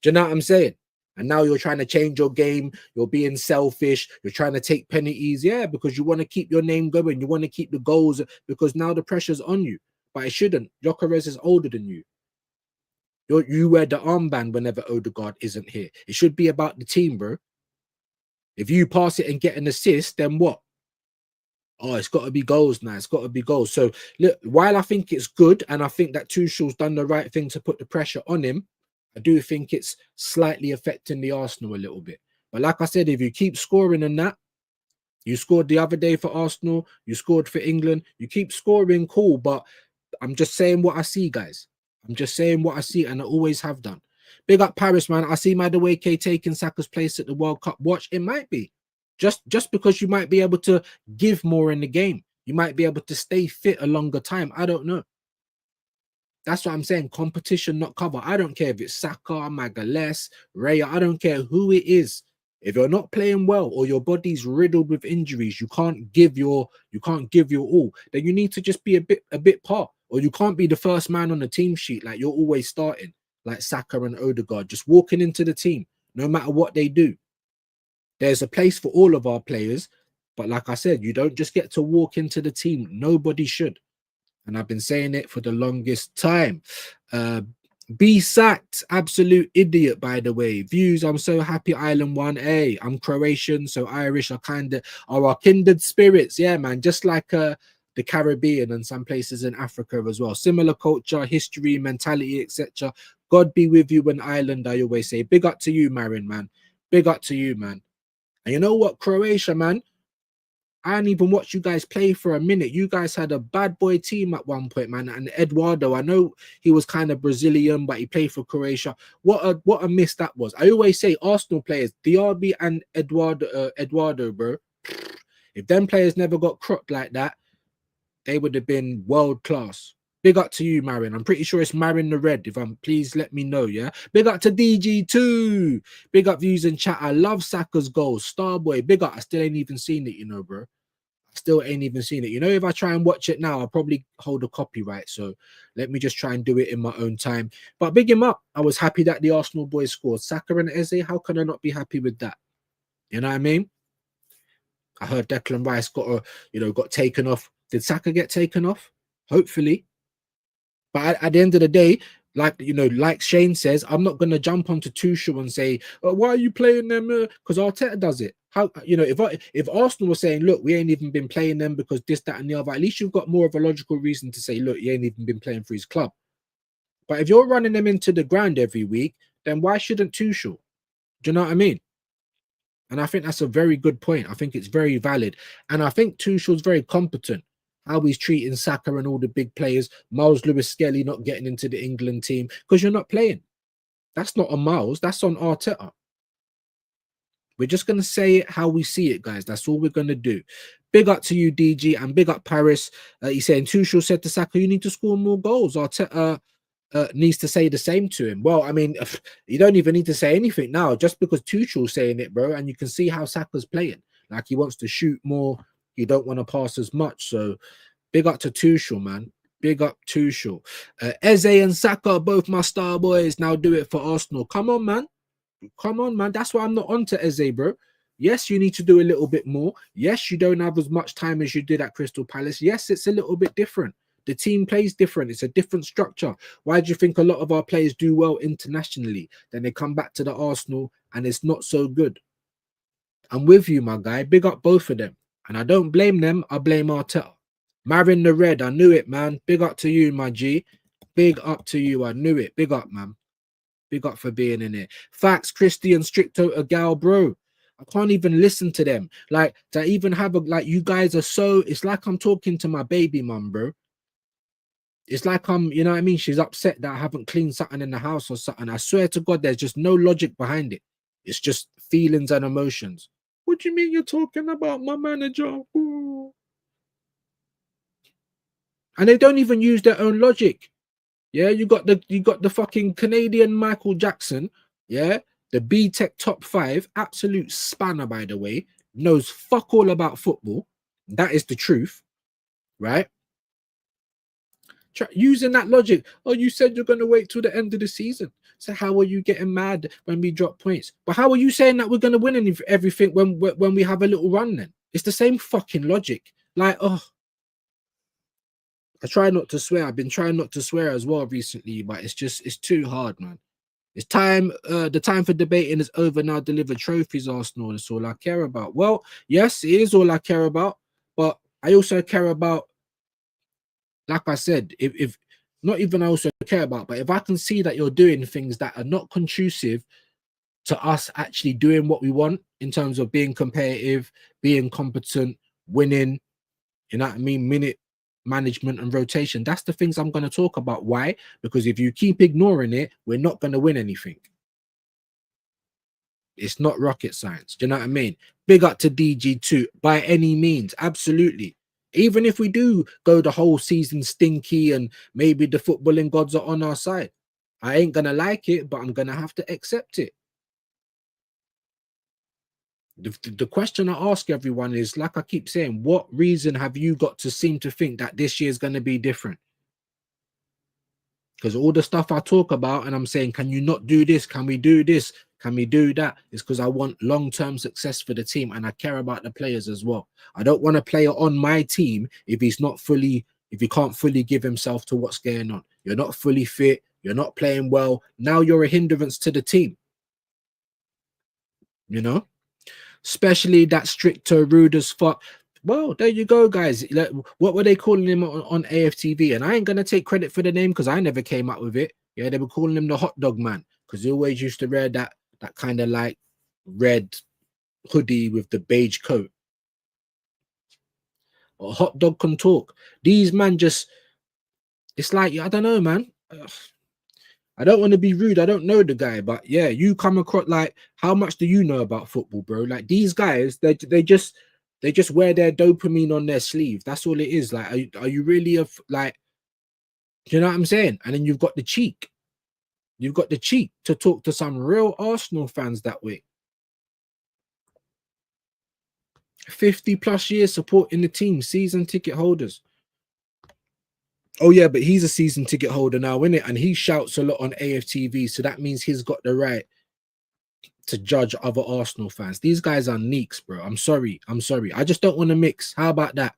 Do you know what I'm saying? And now you're trying to change your game. You're being selfish. You're trying to take penalties. Yeah, because you want to keep your name going. You want to keep the goals because now the pressure's on you. But it shouldn't. Gyökeres is older than you. You wear the armband whenever Odegaard isn't here. It should be about the team, bro. If you pass it and get an assist, then what? Oh, it's got to be goals now. It's got to be goals. So, look, while I think it's good and I think that Tuchel's done the right thing to put the pressure on him, I do think it's slightly affecting the Arsenal a little bit. But like I said, if you keep scoring in that, you scored the other day for Arsenal, you scored for England, you keep scoring, cool. But I'm just saying what I see, guys. I'm just saying what I see, and I always have done. Big up Paris, man. I see Madueke taking Saka's place at the World Cup. Watch, it might be. Just because you might be able to give more in the game. You might be able to stay fit a longer time. I don't know. That's what I'm saying. Competition, not cover. I don't care if it's Saka, Magalhaes, Raya. I don't care who it is. If you're not playing well or your body's riddled with injuries, you can't give your all. Then you need to just be a bit part. Or you can't be the first man on the team sheet like you're always starting, like Saka and Odegaard, just walking into the team, no matter what they do. There's a place for all of our players, but like I said, you don't just get to walk into the team. Nobody should. And I've been saying it for the longest time. Be sacked, absolute idiot, by the way. Views, I'm so happy Ireland won. Hey, I'm Croatian, so Irish are our kindred spirits. Yeah, man, just like the Caribbean and some places in Africa as well. Similar culture, history, mentality, etc. God be with you in Ireland, I always say. Big up to you, Marin, man. Big up to you, man. And you know what, Croatia, man? I didn't even watch you guys play for a minute. You guys had a bad boy team at one point, man. And Eduardo, I know he was kind of Brazilian, but he played for Croatia. What a miss that was. I always say Arsenal players, Diaby and Eduardo, bro. If them players never got cropped like that, they would have been world class. Big up to you, Marin. I'm pretty sure it's Marin the Red. Please let me know, yeah? Big up to DG2. Big up views in chat. I love Saka's goals. Starboy, big up. I still ain't even seen it, you know, bro. I still ain't even seen it. You know, if I try and watch it now, I'll probably hold a copyright. So let me just try and do it in my own time. But big him up. I was happy that the Arsenal boys scored. Saka and Eze, how can I not be happy with that? You know what I mean? I heard Declan Rice got taken off. Did Saka get taken off? Hopefully. But at the end of the day, like Shane says, I'm not going to jump onto Tuchel and say, oh, why are you playing them? Because Arteta does it. How, if Arsenal were saying, look, we ain't even been playing them because this, that, and the other, at least you've got more of a logical reason to say, look, you ain't even been playing for his club. But if you're running them into the ground every week, then why shouldn't Tuchel? Do you know what I mean? And I think that's a very good point. I think it's very valid. And I think Tuchel's very competent. How he's treating Saka and all the big players. Miles Lewis-Skelly not getting into the England team because you're not playing. That's not on Miles. That's on Arteta. We're just going to say it how we see it, guys. That's all we're going to do. Big up to you, DG, and big up Paris. He's saying Tuchel said to Saka, you need to score more goals. Arteta needs to say the same to him. Well, I mean, you don't even need to say anything now just because Tuchel's saying it, bro. And you can see how Saka's playing. Like he wants to shoot more. You don't want to pass as much. So big up to Tuchel, man. Big up Tuchel. Eze and Saka, both my star boys. Now do it for Arsenal. Come on, man. Come on, man. That's why I'm not on to Eze, bro. Yes, you need to do a little bit more. Yes, you don't have as much time as you did at Crystal Palace. Yes, it's a little bit different. The team plays different. It's a different structure. Why do you think a lot of our players do well internationally? Then they come back to the Arsenal and it's not so good. I'm with you, my guy. Big up both of them. And I don't blame them. I blame Arteta. Marin the Red. I knew it, man. Big up to you, my G. Big up to you. I knew it. Big up, man. Big up for being in it. Facts, Christy and Stricto a gal, bro. I can't even listen to them. Like, to even have a, like, you guys are so, it's like I'm talking to my baby mum, bro. It's like you know what I mean? She's upset that I haven't cleaned something in the house or something. I swear to God, there's just no logic behind it. It's just feelings and emotions. What do you mean you're talking about my manager? Ooh. And they don't even use their own logic. Yeah, you got the fucking Canadian Michael Jackson. Yeah, the B-Tech top 5, absolute spanner, by the way, knows fuck all about football. That is the truth, right? Using that logic. Oh, you said you're going to wait till the end of the season. So how are you getting mad when we drop points? But how are you saying that we're going to win everything when we have a little run then? It's the same fucking logic. Like, oh, I try not to swear. I've been trying not to swear as well recently, but it's too hard, man. It's time. The time for debating is over now. Deliver trophies, Arsenal. That's all I care about. Well, yes, it is all I care about, but I also care about, like I said, if not even I also care about, but if I can see that you're doing things that are not conducive to us actually doing what we want in terms of being competitive, being competent, winning, you know what I mean, minute management and rotation, that's the things I'm going to talk about. Why? Because if you keep ignoring it, we're not going to win anything. It's not rocket science. Do you know what I mean? Big up to DG2 by any means. Absolutely. Even if we do go the whole season stinky and maybe the footballing gods are on our side, I ain't going to like it, but I'm going to have to accept it. The question I ask everyone is, like I keep saying, what reason have you got to seem to think that this year is going to be different? Because all the stuff I talk about and I'm saying, can you not do this? Can we do this? Can we do that? It's because I want long-term success for the team and I care about the players as well. I don't want a player on my team if he can't fully give himself to what's going on. You're not fully fit. You're not playing well. Now you're a hindrance to the team. You know? Especially that stricter, rude as fuck. Well, there you go, guys. Like, what were they calling him on AFTV? And I ain't going to take credit for the name because I never came up with it. Yeah, they were calling him the hot dog man because he always used to wear that kind of like red hoodie with the beige coat. A hot dog can talk. These man just, it's like, I don't know, man. I don't want to be rude. I don't know the guy, but yeah, you come across like, how much do you know about football, bro? Like these guys, they just wear their dopamine on their sleeve. That's all it is. Like, are you really like, do you know what I'm saying? And then you've got the cheek. You've got the cheek to talk to some real Arsenal fans that way. 50+ years supporting the team, season ticket holders. Oh yeah, but he's a season ticket holder now, isn't it? And he shouts a lot on AFTV, so that means he's got the right to judge other Arsenal fans. These guys are neeks, bro. I'm sorry. I just don't want to mix. How about that?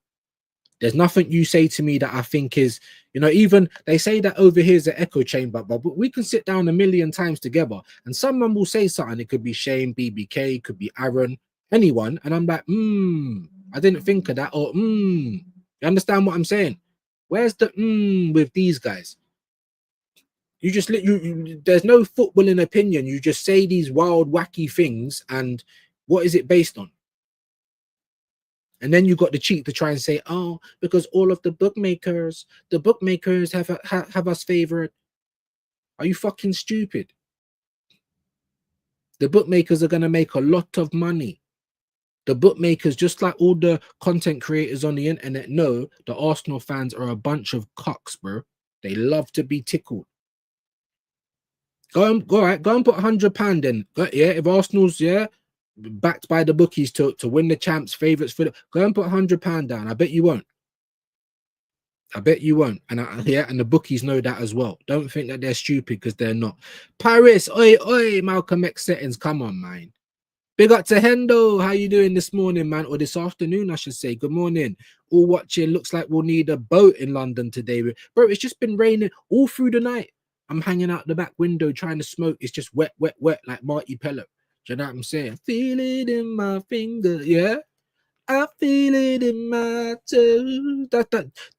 There's nothing you say to me that I think is, you know, even they say that over here is an echo chamber, but we can sit down a million times together and someone will say something. It could be Shane, BBK, could be Aaron, anyone. And I'm like, I didn't think of that. Or, you understand what I'm saying? Where's the with these guys? You just there's no footballing opinion. You just say these wild, wacky things, and what is it based on? And then you got the cheek to try and say, oh, because all of the bookmakers have us favored. Are you fucking stupid? The bookmakers are gonna make a lot of money. The bookmakers, just like all the content creators on the internet, know the Arsenal fans are a bunch of cocks, bro. They love to be tickled. Go and put £100 then. Yeah, if Arsenal's backed by the bookies to win the champs, favourites for go and put £100 down. I bet you won't. And and the bookies know that as well. Don't think that they're stupid because they're not. Paris, oi, Malcolm X settings. Come on, man. Big up to Hendo. How you doing this morning, man? Or this afternoon, I should say. Good morning. All watching. Looks like we'll need a boat in London today. Bro, it's just been raining all through the night. I'm hanging out the back window trying to smoke. It's just wet, wet, wet, like Marty Pello. Do you know what I'm saying? Feel it in my finger, yeah? I feel it in my toe.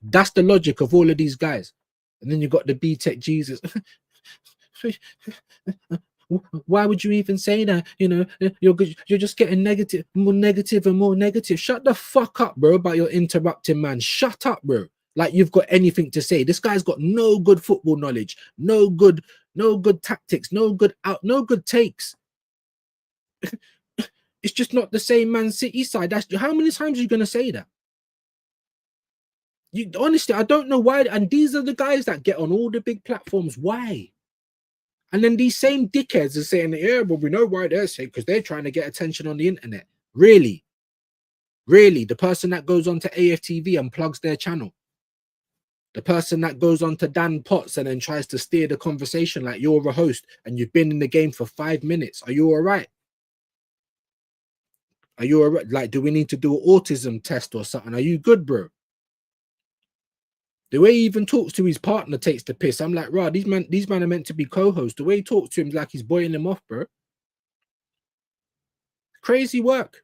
That's the logic of all of these guys. And then you got the B-Tech Jesus. Why would you even say that? You know, you're just getting negative, more negative and more negative. Shut the fuck up, bro, about your interrupting, man. Shut up, bro. Like you've got anything to say. This guy's got no good football knowledge, no good tactics, no good takes. It's just not the same Man City side. That's how many times are you gonna say that? You honestly, I don't know why. And these are the guys that get on all the big platforms. Why? And then these same dickheads are saying, yeah, but we know why they're saying, because they're trying to get attention on the internet. Really? Really? The person that goes on to AFTV and plugs their channel. The person that goes on to Dan Potts and then tries to steer the conversation like you're a host and you've been in the game for 5 minutes. Are you all right? Are you all right? Like, do we need to do an autism test or something? Are you good, bro? The way he even talks to his partner takes the piss. I'm like, right, these men are meant to be co-hosts. The way he talks to him is like he's boiling him off, bro. Crazy work.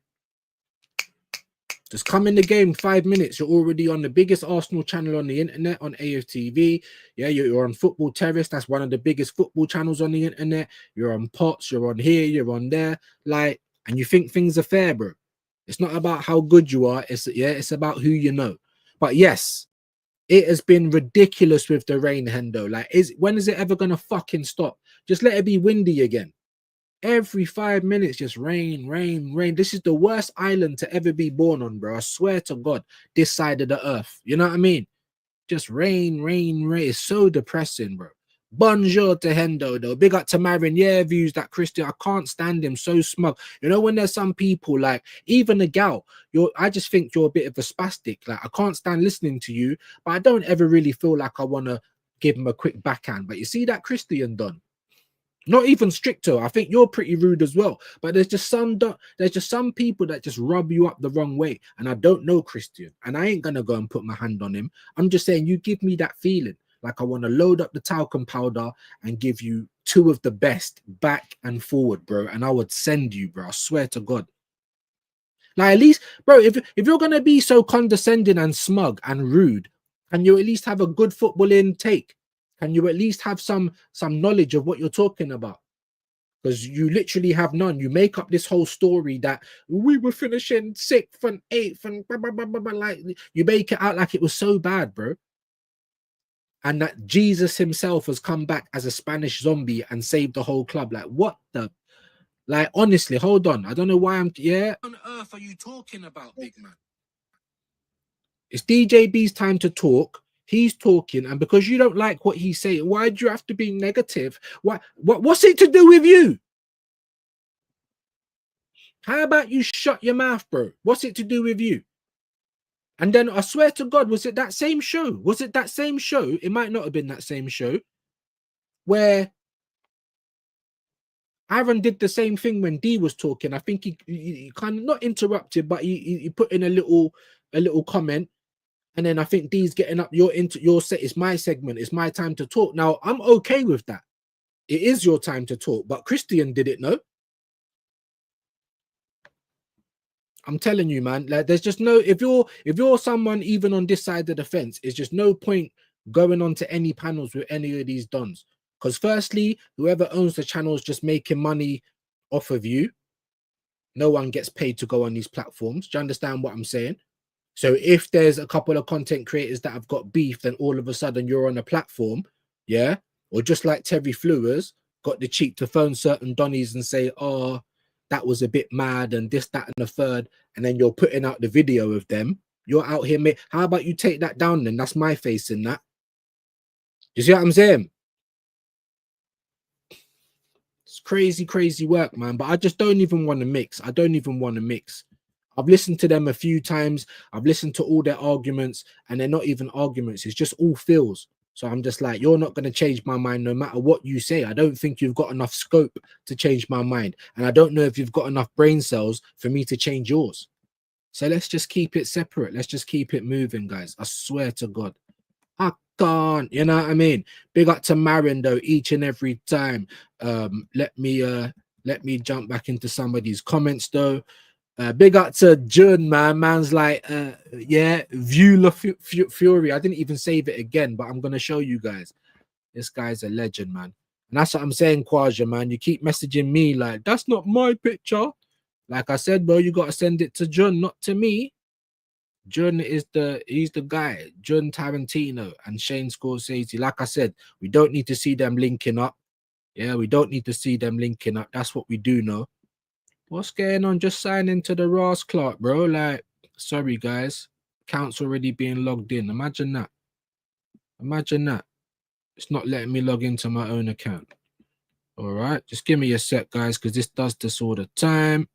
Just come in the game 5 minutes. You're already on the biggest Arsenal channel on the internet, on AFTV. Yeah, you're on Football Terrace. That's one of the biggest football channels on the internet. You're on Potts. You're on here. You're on there. Like, and you think things are fair, bro. It's not about how good you are. It's about who you know. But yes, it has been ridiculous with the rain, Hendo. Like, when is it ever gonna fucking stop? Just let it be windy again. Every 5 minutes, just rain, rain, rain. This is the worst island to ever be born on, bro. I swear to God, this side of the earth. You know what I mean? Just rain, rain, rain. It's so depressing, bro. Bonjour to Hendo, though. Big up to Marin. Yeah, views that Christian. I can't stand him. So smug. You know, when there's some people, like, even a gal, I just think you're a bit of a spastic. Like, I can't stand listening to you, but I don't ever really feel like I want to give him a quick backhand. But you see that Christian done? Not even stricter. I think you're pretty rude as well. But there's just some people that just rub you up the wrong way. And I don't know Christian. And I ain't gonna go and put my hand on him. I'm just saying, you give me that feeling. Like I want to load up the talcum powder and give you 2 of the best back and forward, bro. And I would send you, bro. I swear to God. Like, at least, bro, if you're gonna be so condescending and smug and rude, can you at least have a good footballing take? Can you at least have some knowledge of what you're talking about? Because you literally have none. You make up this whole story that we were finishing 6th and 8th and blah, blah, blah, blah, blah. Like, you make it out like it was so bad, bro. And that Jesus himself has come back as a Spanish zombie and saved the whole club. Like, what the? Like, honestly, hold on. I don't know why yeah. What on earth are you talking about, big man? It's DJB's time to talk. He's talking, and because you don't like what he's saying, why do you have to be negative? What's it to do with you? How about you shut your mouth, bro? What's it to do with you? And then I swear to God, was it that same show? Was it that same show? It might not have been that same show where Aaron did the same thing when D was talking. I think he kind of not interrupted, but he put in a little comment. And then I think D's getting up. Your set. It's my segment. It's my time to talk. Now I'm okay with that. It is your time to talk. But Christian did it, no? I'm telling you, man. Like, there's just no. If you're someone even on this side of the fence, it's just no point going on to any panels with any of these dons. Because firstly, whoever owns the channel is just making money off of you. No one gets paid to go on these platforms. Do you understand what I'm saying? So if there's a couple of content creators that have got beef, then all of a sudden you're on a platform, yeah? Or just like Terry Flewers got the cheek to phone certain Donnies and say, oh, that was a bit mad and this, that, and the third. And then you're putting out the video of them. You're out here, mate. How about you take that down then? That's my face in that. You see what I'm saying? It's crazy, crazy work, man. But I just don't even want to mix. I don't even want to mix. I've listened to them a few times. I've listened to all their arguments, and they're not even arguments. It's just all feels. So I'm just like, you're not going to change my mind no matter what you say. I don't think you've got enough scope to change my mind. And I don't know if you've got enough brain cells for me to change yours. So let's just keep it separate. Let's just keep it moving, guys. I swear to God. I can't, you know what I mean? Big up to Marin though, each and every time. Let me jump back into some of these comments though. Big up to Jun, man. Man's like, yeah, view La Fury. I didn't even save it again, but I'm gonna show you guys. This guy's a legend, man. And that's what I'm saying, Kwaja, man. You keep messaging me like, that's not my picture. Like I said, bro, you gotta send it to Jun, not to me. Jun he's the guy. Jun Tarantino and Shane Scorsese. Like I said, we don't need to see them linking up. Yeah, we don't need to see them linking up. That's what we do know. What's going on? Just sign into the Ross Clark, bro. Like, sorry, guys. Account's already being logged in. Imagine that. Imagine that. It's not letting me log into my own account. All right. Just give me a sec, guys, because this does this all the time.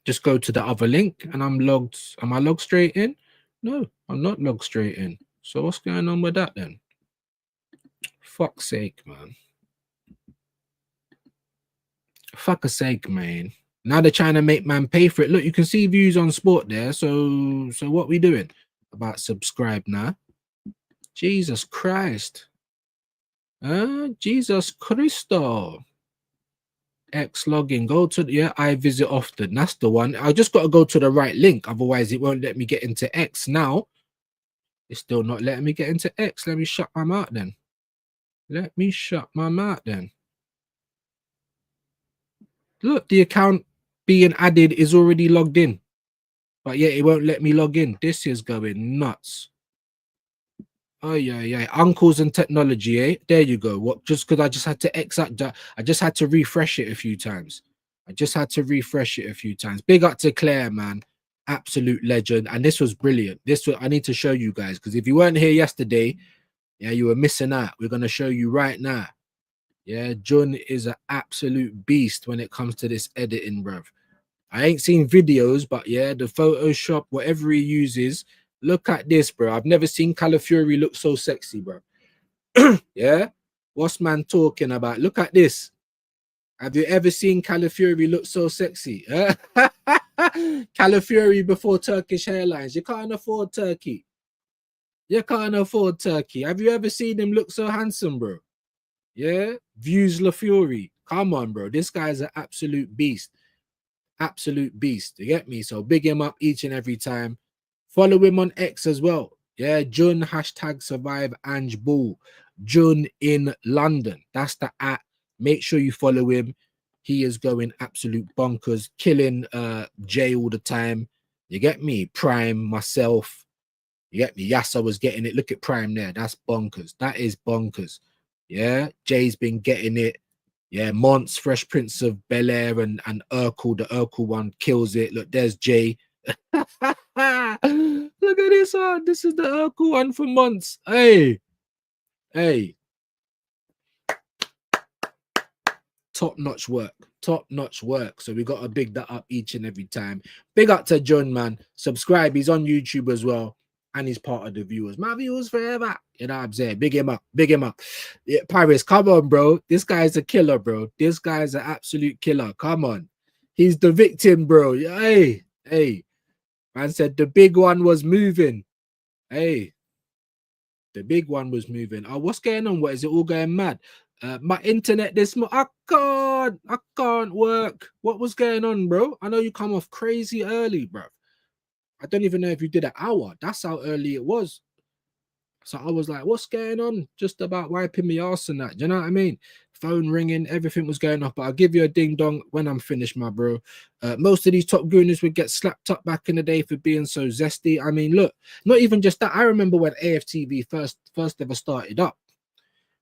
Just go to the other link and I'm logged. Am I logged straight in? No, I'm not logged straight in. So what's going on with that then? Fuck's sake, man. Fuck's sake, man. Now they're trying to make man pay for it. Look, you can see views on sport there. So what we doing about subscribe now? Jesus Christ. Jesus Christo. X login. Go to yeah, I visit often. That's the one. I just got to go to the right link. Otherwise, it won't let me get into X now. It's still not letting me get into X. Let me shut my mouth then. Let me shut my mouth then. Look, the account being added is already logged in. But yeah, it won't let me log in. This is going nuts. Oh yeah. Uncles and technology, eh? There you go. What? Just because I just had to I just had to refresh it a few times. Big up to Claire, man. Absolute legend. And this was brilliant. I need to show you guys, because if you weren't here yesterday, yeah, you were missing out. We're gonna show you right now. Yeah, Jun is an absolute beast when it comes to this editing, bruv. I ain't seen videos, but yeah, the Photoshop, whatever he uses, look at this, bro. I've never seen Calafiori look so sexy, bro. Yeah? What's man talking about? Look at this. Have you ever seen Calafiori look so sexy? Calafiori before Turkish Airlines. You can't afford Turkey. Have you ever seen him look so handsome, bro? Yeah? Views La Fury. Come on, bro. This guy's an absolute beast. You get me? So big him up each and every time. Follow him on X as well. Yeah, Jun #survive Ange Ball. Jun in London. That's the @ Make sure you follow him. He is going absolute bonkers, killing Jay all the time. You get me? Prime, myself. You get me? Yasser was getting it. Look at Prime there. That's bonkers. That is bonkers. Yeah, Jay's been getting it. Yeah, Mons, Fresh Prince of Bel-Air and Urkel. The Urkel one kills it. Look, there's Jay. Look at this one. This is the Urkel one for Mons. Hey. Top-notch work. So we got to big that up each and every time. Big up to John, man. Subscribe. He's on YouTube as well. And he's part of the viewers. My viewers forever. You know what I'm saying? Big him up. Yeah, Paris, come on, bro. This guy's a killer, bro. This guy's an absolute killer. Come on. He's the victim, bro. Hey. Man said the big one was moving. Hey. The big one was moving. Oh, what's going on? What is it all going mad? My internet this I can't work. What was going on, bro? I know you come off crazy early, bro. I don't even know if you did an hour. That's how early it was. So I was like, what's going on? Just about wiping me arse and that. Do you know what I mean? Phone ringing, everything was going off. But I'll give you a ding dong when I'm finished, my bro. Most of these top gooners would get slapped up back in the day for being so zesty. I mean, look, not even just that. I remember when AFTV first ever started up.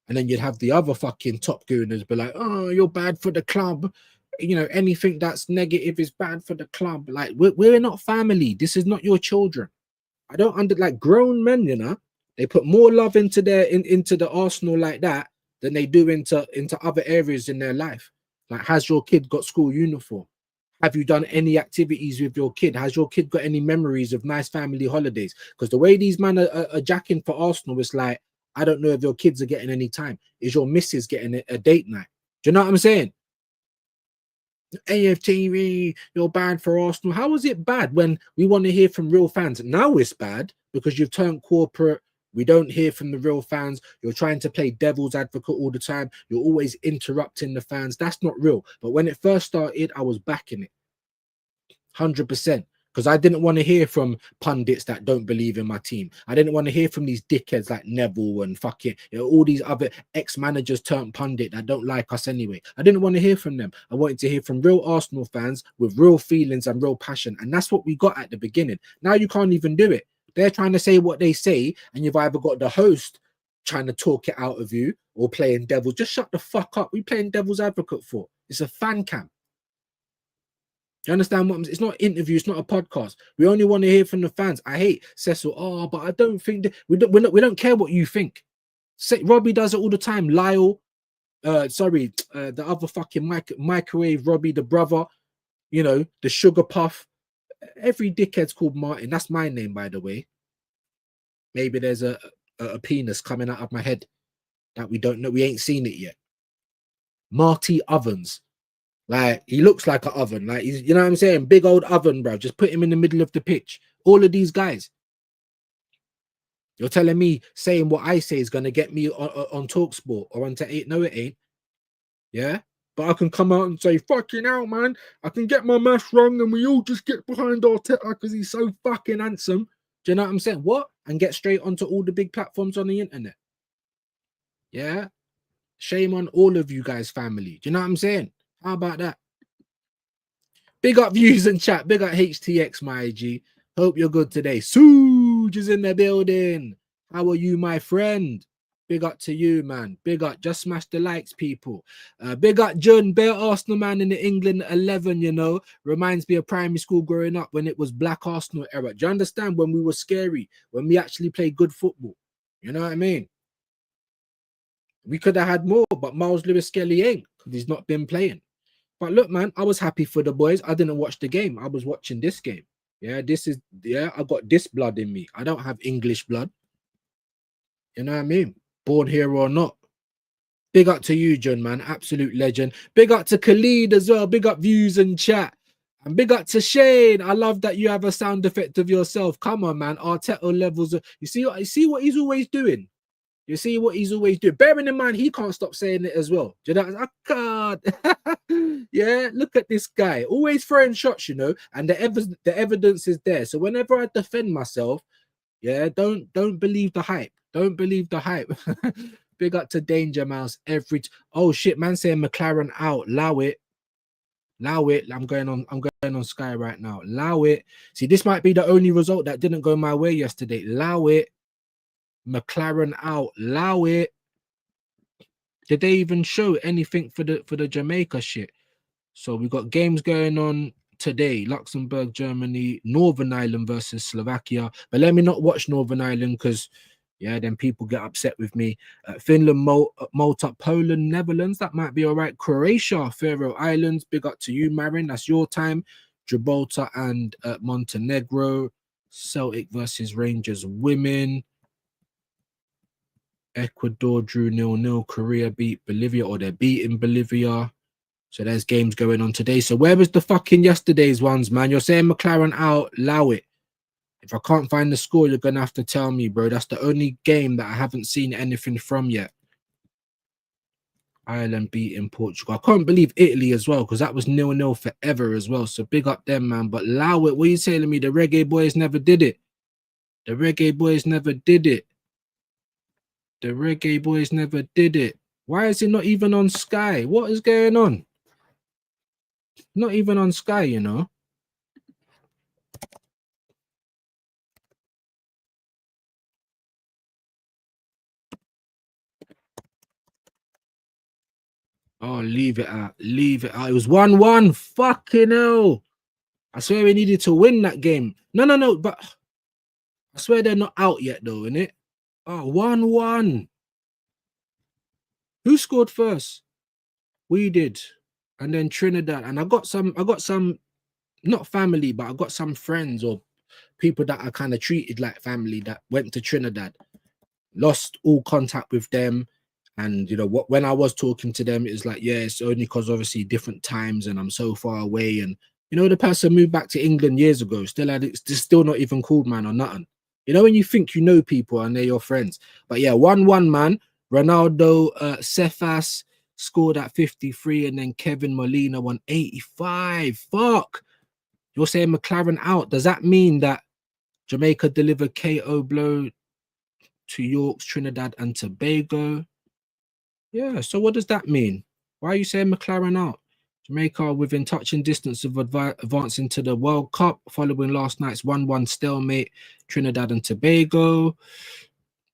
And then you'd have the other fucking top gooners be like, oh, you're bad for the club. You know, anything that's negative is bad for the club. Like, we're not family. This is not your children. I don't like grown men, you know. They put more love into the Arsenal like that than they do into other areas in their life. Like, has your kid got school uniform? Have you done any activities with your kid? Has your kid got any memories of nice family holidays? Because the way these men are jacking for Arsenal, it's like, I don't know if your kids are getting any time. Is your missus getting a date night? Do you know what I'm saying? AFTV, you're bad for Arsenal. How is it bad when we want to hear from real fans? Now it's bad because you've turned corporate. We don't hear from the real fans. You're trying to play devil's advocate all the time. You're always interrupting the fans. That's not real. But when it first started, I was backing it 100%. Because I didn't want to hear from pundits that don't believe in my team. I didn't want to hear from these dickheads like Neville and fucking, you know, all these other ex-managers turned pundit that don't like us anyway. I didn't want to hear from them. I wanted to hear from real Arsenal fans with real feelings and real passion. And that's what we got at the beginning. Now you can't even do it. They're trying to say what they say, and you've either got the host trying to talk it out of you or playing devil. Just shut the fuck up. We playing devil's advocate for. It's a fan camp. You understand what I'm saying? It's not an interview, it's not a podcast. We only want to hear from the fans. I hate Cecil. Oh, but I don't think that we don't care what you think. Robbie does it all the time. Lyle, the other fucking microwave Robbie, the brother, you know, the sugar puff. Every dickhead's called Martin. That's my name, by the way. Maybe there's a penis coming out of my head that we don't know. We ain't seen it yet. Marty Ovens. Like, he looks like an oven. Like, he's, you know what I'm saying? Big old oven, bro. Just put him in the middle of the pitch. All of these guys. You're telling me saying what I say is going to get me on TalkSport or onto 8? No, it ain't. Yeah? But I can come out and say, fucking hell, man. I can get my maths wrong and we all just get behind Arteta because he's so fucking handsome. Do you know what I'm saying? What? And get straight onto all the big platforms on the internet. Yeah? Shame on all of you guys' family. Do you know what I'm saying? How about that? Big up views and chat. Big up HTX, my G. Hope you're good today. Suge is in the building. How are you, my friend? Big up to you, man. Big up. Just smash the likes, people. Big up, John. Bear Arsenal man in the England 11, you know. Reminds me of primary school growing up when it was black Arsenal era. Do you understand? When we were scary. When we actually played good football. You know what I mean? We could have had more, but Miles Lewis-Skelly ain't. Because he's not been playing. But look, man, I was happy for the boys. I didn't watch the game. I was watching this game. Yeah, I got this blood in me. I don't have English blood. You know what I mean? Born here or not. Big up to you, John, man. Absolute legend. Big up to Khalid as well. Big up views and chat. And big up to Shane. I love that you have a sound effect of yourself. Come on, man. Arteta levels. You see what he's always doing? You see what he's always doing. Bearing in mind, he can't stop saying it as well. Do you know? I can't. Yeah, look at this guy. Always throwing shots, you know, and the evidence is there. So whenever I defend myself, yeah, don't believe the hype. Don't believe the hype. Big up to Danger Mouse. Oh shit, man, saying McLaren out. Allow it. Allow it. I'm going on Sky right now. Allow it. See, this might be the only result that didn't go my way yesterday. Allow it. McLaren out. Allow it. Did they even show anything for the Jamaica shit? So we got games going on today. Luxembourg, Germany, Northern Ireland versus Slovakia. But let me not watch Northern Ireland because, yeah, then people get upset with me. Finland, Malta, Poland, Netherlands. That might be all right. Croatia, Faroe Islands. Big up to you, Marin. That's your time. Gibraltar and Montenegro. Celtic versus Rangers women. Ecuador drew 0-0. Korea beat Bolivia, or they're beating Bolivia. So there's games going on today. So where was the fucking yesterday's ones, man? You're saying McLaren out. Allow it. If I can't find the score, you're going to have to tell me, bro. That's the only game that I haven't seen anything from yet. Ireland beating Portugal. I can't believe Italy as well, because that was 0-0 forever as well. So big up them, man. But allow it. What are you telling me? The Reggae Boys never did it. The Reggae Boys never did it. The Reggae Boys never did it. Why is it not even on Sky? What is going on? Not even on Sky, you know. Oh, leave it out. Leave it out. It was 1-1. Fucking hell. I swear we needed to win that game. No. But I swear they're not out yet, though, innit? Oh, 1-1. Who scored first? We did. And then Trinidad. And I got some not family, but I got some friends or people that I kind of treated like family that went to Trinidad, lost all contact with them. And you know what, when I was talking to them, it was like, yeah, it's only because obviously different times and I'm so far away. And you know, the person moved back to England years ago, still had it's still not even called, man, or nothing. You know, when you think you know people and they're your friends. But yeah, 1-1, man. Ronaldo, Cephas scored at 53, and then Kevin Molina won 85. Fuck. You're saying McLaren out. Does that mean that Jamaica delivered KO blow to Yorks, Trinidad, and Tobago? Yeah, so what does that mean? Why are you saying McLaren out? Jamaica within touching distance of advancing to the World Cup following last night's 1-1 stalemate, Trinidad and Tobago.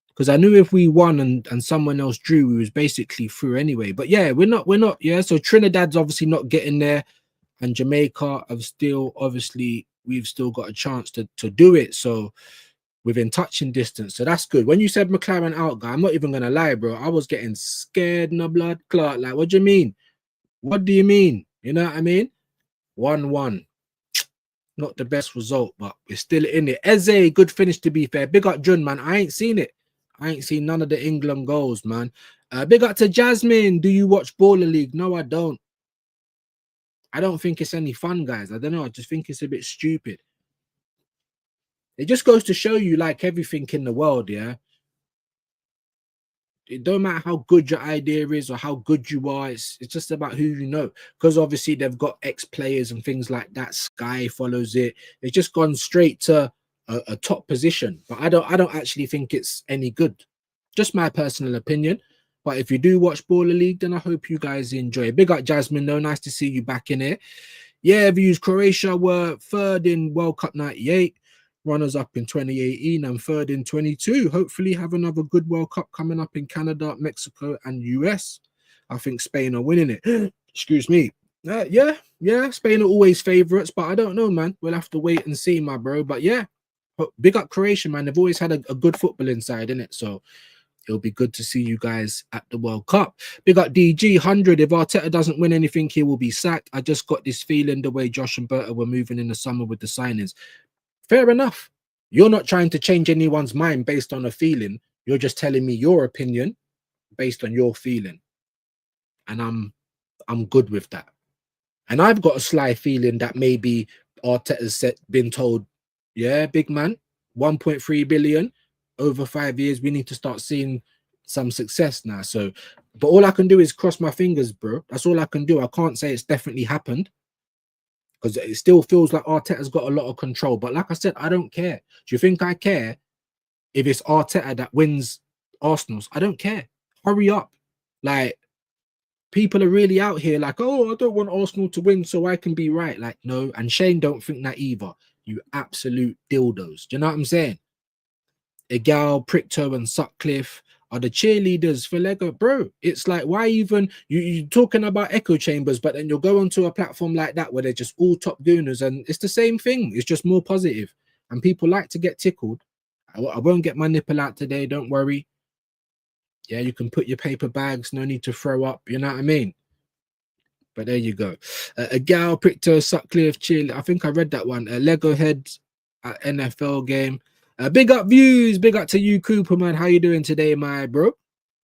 Because I knew if we won and someone else drew, we was basically through anyway. But yeah, we're not. Yeah, so Trinidad's obviously not getting there, and Jamaica have still, obviously, we've still got a chance to do it. So within touching distance, so that's good. When you said McLaren out, guy, I'm not even gonna lie, bro. I was getting scared in the blood clot. Like, what do you mean? What do you mean? You know what I mean? 1-1. Not the best result, but we're still in it. Eze, good finish to be fair. Big up Jun, man. I ain't seen it. I ain't seen none of the England goals, man. Big up to Jasmine. Do you watch Baller League? No, I don't. I don't think it's any fun, guys. I don't know. I just think it's a bit stupid. It just goes to show you, like everything in the world, yeah, it don't matter how good your idea is or how good you are. It's just about who you know. Because obviously they've got ex-players and things like that. Sky follows it. It's just gone straight to a top position. But I don't actually think it's any good. Just my personal opinion. But if you do watch Baller League, then I hope you guys enjoy. Big up Jasmine, though. Nice to see you back in here. Yeah, views. Croatia were third in World Cup 98. Runners up in 2018 and third in 22. Hopefully have another good World Cup coming up in Canada, Mexico, and US. I think Spain are winning it. Excuse me. Yeah, Spain are always favourites, but I don't know, man. We'll have to wait and see, my bro. But yeah, big up Croatia, man. They've always had a good football inside, innit? So it'll be good to see you guys at the World Cup. Big up DG 100. If Arteta doesn't win anything, he will be sacked. I just got this feeling the way Josh and Berta were moving in the summer with the signings. Fair enough. You're not trying to change anyone's mind based on a feeling. You're just telling me your opinion based on your feeling. And I'm good with that. And I've got a sly feeling that maybe Arteta's been told, yeah, big man, 1.3 billion over 5 years. We need to start seeing some success now. So, but all I can do is cross my fingers, bro. That's all I can do. I can't say it's definitely happened, because it still feels like Arteta's got a lot of control. But like I said, I don't care. Do you think I care if it's Arteta that wins Arsenal's? I don't care. Hurry up. Like, people are really out here like, oh, I don't want Arsenal to win so I can be right. Like, no. And Shane don't think that either. You absolute dildos. Do you know what I'm saying? Egal, Prickto, and Sutcliffe are the cheerleaders for Lego, bro. It's like, why even you talking about echo chambers, but then you'll go onto a platform like that where they're just all top gooners, and it's the same thing. It's just more positive, and people like to get tickled. I won't get my nipple out today, don't worry. Yeah, you can put your paper bags, no need to throw up, you know what I mean? But there you go. A gal, Prickto, Sutcliffe, chill. I think I read that one. Lego head at NFL game. Big up views, big up to you, Cooper, man. How you doing today, my bro?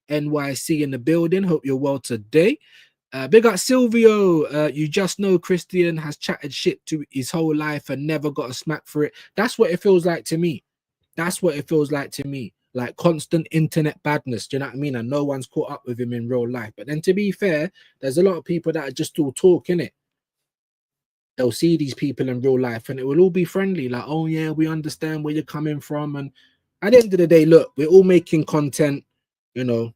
NYC in the building. Hope you're well today. Big up Silvio. You just know Christian has chatted shit to his whole life and never got a smack for it. That's what it feels like to me. That's what it feels like to me. Like constant internet badness. Do you know what I mean? And no one's caught up with him in real life. But then to be fair, there's a lot of people that are just all talking it. They'll see these people in real life and it will all be friendly. Like, oh yeah, we understand where you're coming from. And at the end of the day, look, we're all making content, you know.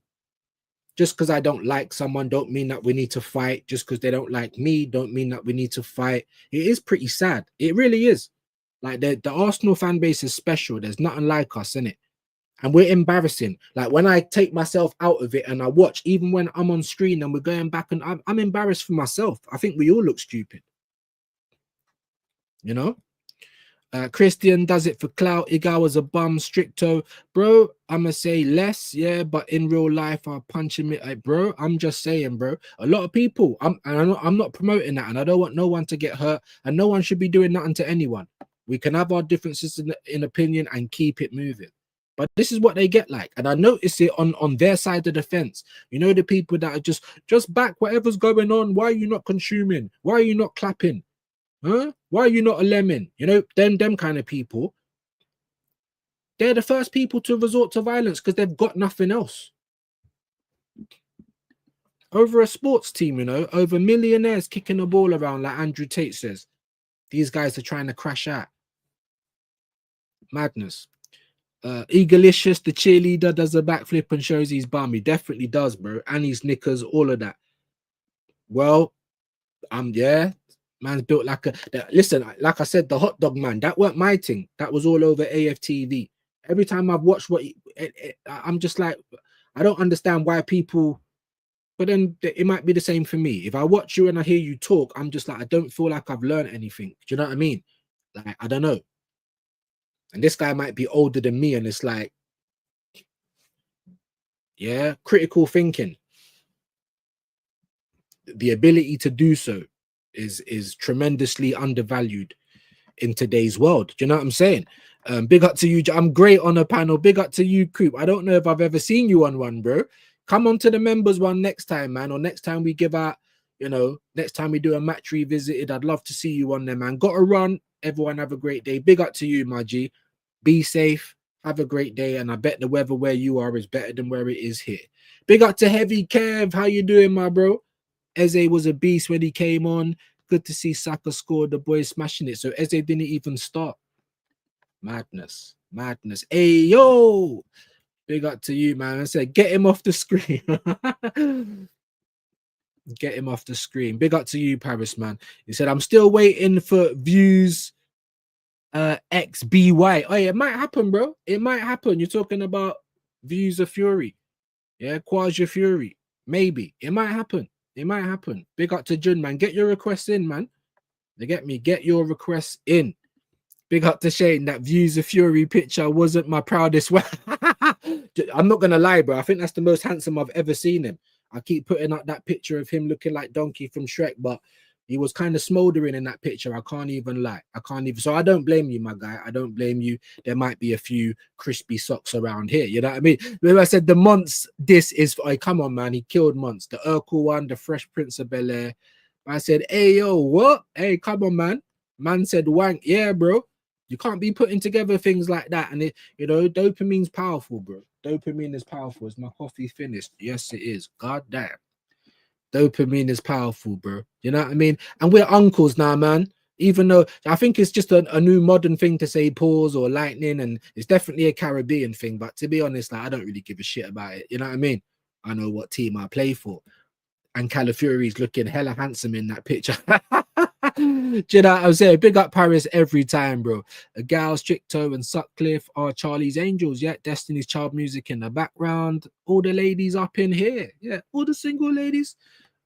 Just because I don't like someone don't mean that we need to fight. Just because they don't like me don't mean that we need to fight. It is pretty sad. It really is. Like the Arsenal fan base is special. There's nothing like us in it. And we're embarrassing. Like when I take myself out of it and I watch, even when I'm on screen and we're going back, and I'm embarrassed for myself. I think we all look stupid. You know? Christian does it for clout. Igawa's a bum. Stricto, bro. I'ma say less, yeah, but in real life, I'll punch him. Bro, I'm just saying, bro. A lot of people. I'm not promoting that, and I don't want no one to get hurt, and no one should be doing nothing to anyone. We can have our differences in opinion and keep it moving. But this is what they get like, and I notice it on their side of the fence. You know, the people that are just back whatever's going on. Why are you not consuming? Why are you not clapping? Huh? Why are you not a lemon? You know, them kind of people. They're the first people to resort to violence because they've got nothing else. Over a sports team, you know, over millionaires kicking the ball around, like Andrew Tate says. These guys are trying to crash out. Madness. Eagalicious, the cheerleader, does a backflip and shows his bum. He definitely does, bro. And his knickers, all of that. Well, yeah. Man's built like listen, like I said, the hot dog man, that weren't my thing. That was all over AFTV. Every time I've watched I'm just like, I don't understand why people, but then it might be the same for me. If I watch you and I hear you talk, I'm just like, I don't feel like I've learned anything. Do you know what I mean? Like, I don't know. And this guy might be older than me, and it's like, yeah, critical thinking. The ability to do so is tremendously undervalued in today's world. Do you know what I'm saying? Big up to you. I'm great on a panel. Big up to you, Coop. I don't know if I've ever seen you on one, bro. Come on to the members one next time, man. Or next time we give out, you know, next time we do a match revisited, I'd love to see you on there, man. Got to run. Everyone have a great day. Big up to you, my G. Be safe. Have a great day. And I bet the weather where you are is better than where it is here. Big up to Heavy Kev. How you doing, my bro? Eze was a beast when he came on. Good to see Saka score. The boys smashing it. So Eze didn't even start. Madness. Madness. Hey, yo. Big up to you, man. I said, get him off the screen. Get him off the screen. Big up to you, Paris, man. He said, I'm still waiting for views XBY. Oh, yeah, it might happen, bro. It might happen. You're talking about views of Fury. Yeah, Quasia Fury. Maybe. It might happen. It might happen. Big up to Jun, man. Get your requests in, man. You get me? Get your requests in. Big up to Shane. That Views of Fury picture wasn't my proudest one. I'm not going to lie, bro. I think that's the most handsome I've ever seen him. I keep putting up that picture of him looking like Donkey from Shrek, but he was kind of smoldering in that picture. I can't even lie. I can't even. So I don't blame you, my guy. I don't blame you. There might be a few crispy socks around here. You know what I mean? Remember I said the Monts, this is, oh, come on, man. He killed Monts. The Urkel one, the Fresh Prince of Bel-Air. I said, hey, yo, what? Hey, come on, man. Man said wank. Yeah, bro. You can't be putting together things like that. And, it, you know, dopamine's powerful, bro. Dopamine is powerful. Is my coffee finished? Yes, it is. God damn. Dopamine is powerful, bro. You know what I mean? And we're uncles now, man. Even though I think it's just a new modern thing to say pause or lightning, and it's definitely a Caribbean thing. But to be honest, like, I don't really give a shit about it. You know what I mean? I know what team I play for. And Calafury's looking hella handsome in that picture. Do you know what I'm saying? Big up Paris every time, bro. A Gal, Stricto, and Sutcliffe are Charlie's Angels. Yeah, Destiny's Child music in the background. All the ladies up in here. Yeah, all the single ladies.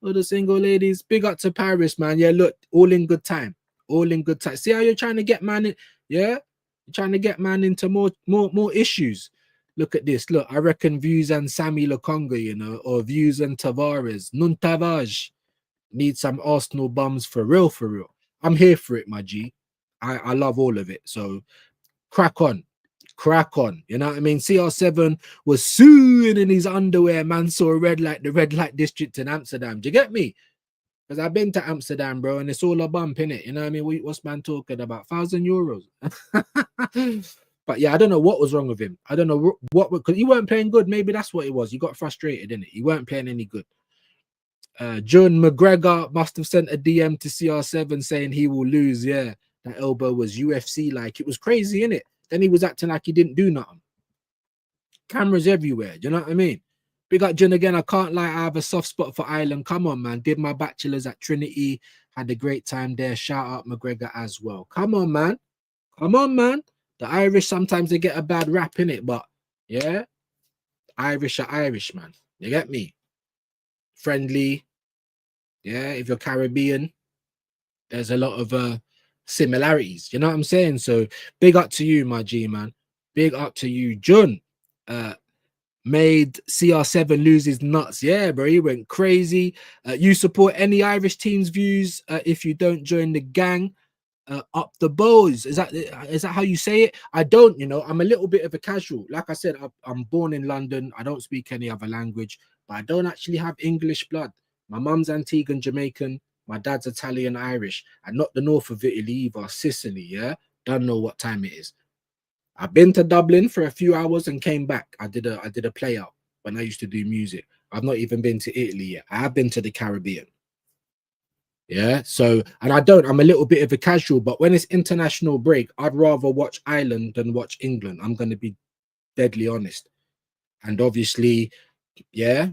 All the single ladies. Big up to Paris, man. Yeah, look, all in good time. All in good time. See how you're trying to get man in? Yeah, you're trying to get man into more issues. Look at this. Look, I reckon Views and Sammy Lokonga, you know, or Views and Tavares. Nuntavage need some Arsenal bums for real, for real. I'm here for it, my G. I love all of it. So crack on. Crack on. You know what I mean? CR7 was suing in his underwear. Man saw the red light district in Amsterdam. Do you get me? Because I've been to Amsterdam, bro, and it's all a bump, innit? You know what I mean? What's man talking about? €1,000. But yeah, I don't know what was wrong with him. I don't know what, because he weren't playing good. Maybe that's what it was. He got frustrated, innit? He weren't playing any good. John McGregor must have sent a DM to CR7 saying he will lose. Yeah, that elbow was UFC like. It was crazy, innit? Then he was acting like he didn't do nothing. Cameras everywhere. Do you know what I mean? Big up John again. I can't lie. I have a soft spot for Ireland. Come on, man. Did my bachelor's at Trinity. Had a great time there. Shout out McGregor as well. Come on, man. Come on, man. The Irish, sometimes they get a bad rap in it, but yeah, Irish are Irish, man. You get me? Friendly. Yeah, if you're Caribbean, there's a lot of similarities. You know what I'm saying? So big up to you, my G man. Big up to you, John. Made CR7 lose his nuts. Yeah, bro, he went crazy. You support any Irish team's views if you don't join the gang. Up the bows. Is that how you say it? I don't, I'm a little bit of a casual. Like I said, I'm born in London. I don't speak any other language, but I don't actually have English blood. My mum's Antiguan Jamaican, my dad's Italian Irish, and not the north of Italy either, Sicily. Yeah, don't know what time it is. I've been to Dublin for a few hours and came back. I did a play out when I used to do music. I've not even been to Italy yet. I have been to the Caribbean. Yeah, so, and I'm a little bit of a casual, but when it's international break, I'd rather watch Ireland than watch England. I'm going to be deadly honest. And obviously, yeah,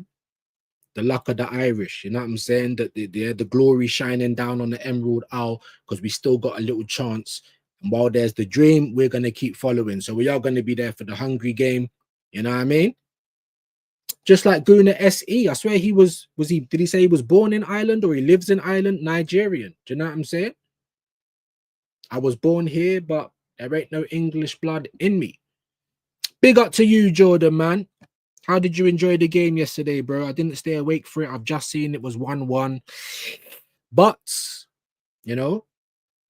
the luck of the Irish, you know what I'm saying? That the glory shining down on the Emerald Isle, because we still got a little chance. And while there's the dream, we're going to keep following. So we are going to be there for the hungry game. You know what I mean? Just like Guna SE, I swear did he say he was born in Ireland or he lives in Ireland? Nigerian. Do you know what I'm saying? I was born here, but there ain't no English blood in me. Big up to you, Jordan, man. How did you enjoy the game yesterday, bro? I didn't stay awake for it. I've just seen it was 1-1. But,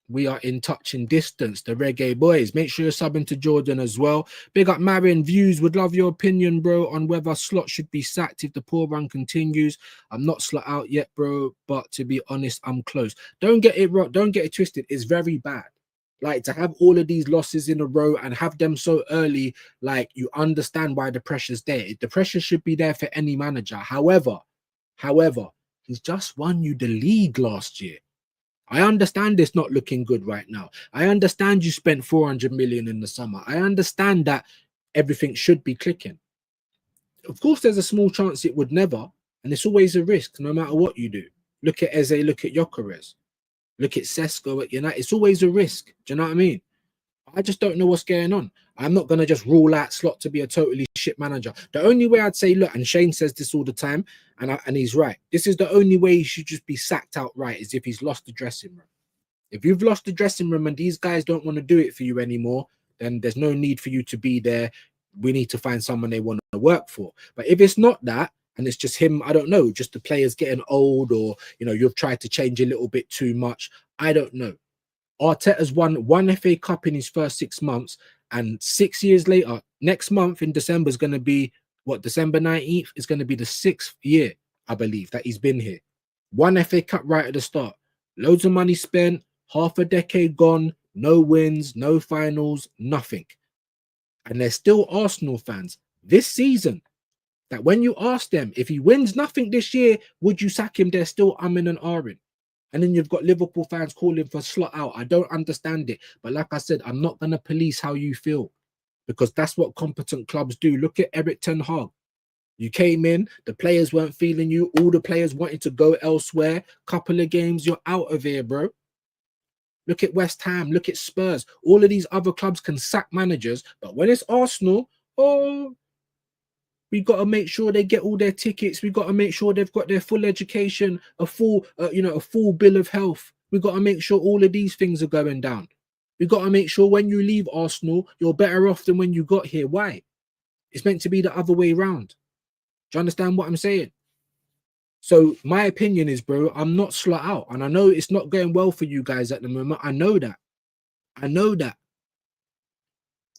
we are in touching distance, the Reggae Boys. Make sure you're subbing to Jordan as well. Big up Marion Views. Would love your opinion, bro, on whether Slot should be sacked if the poor run continues. I'm not Slot out yet, bro, but to be honest, I'm close. Don't get it wrong. Don't get it twisted. It's very bad. Like, to have all of these losses in a row and have them so early, like, you understand why the pressure's there. The pressure should be there for any manager. However, he's just won you the league last year. I understand it's not looking good right now. I understand you spent 400 million in the summer. I understand that everything should be clicking. Of course, there's a small chance it would never, and it's always a risk no matter what you do. Look at Eze, look at Gyökeres, look at Sesko at United. It's always a risk. Do you know what I mean? I just don't know what's going on. I'm not going to just rule out Slot to be a totally shit manager. The only way I'd say, look, and Shane says this all the time, and he's right. This is the only way he should just be sacked outright, is if he's lost the dressing room. If you've lost the dressing room and these guys don't want to do it for you anymore, then there's no need for you to be there. We need to find someone they want to work for. But if it's not that, and it's just him, I don't know, just the players getting old, or, you've tried to change a little bit too much, I don't know. Arteta's won one FA Cup in his first 6 months, and 6 years later, next month in December is going to be, December 19th is going to be the 6th year, I believe, that he's been here. One FA Cup right at the start. Loads of money spent, half a decade gone, no wins, no finals, nothing. And they're still Arsenal fans this season, that when you ask them, if he wins nothing this year, would you sack him? They're still umming and ahhing. And then you've got Liverpool fans calling for Slot out. I don't understand it. But like I said, I'm not going to police how you feel, because that's what competent clubs do. Look at Erik ten Hag. You came in, the players weren't feeling you. All the players wanted to go elsewhere. Couple of games, you're out of here, bro. Look at West Ham. Look at Spurs. All of these other clubs can sack managers. But when it's Arsenal, we got to make sure they get all their tickets. We got to make sure they've got their full education, a full bill of health. We got to make sure all of these things are going down. We got to make sure when you leave Arsenal, you're better off than when you got here. Why? It's meant to be the other way around. Do you understand what I'm saying? So my opinion is, bro, I'm not Slot out. And I know it's not going well for you guys at the moment. I know that.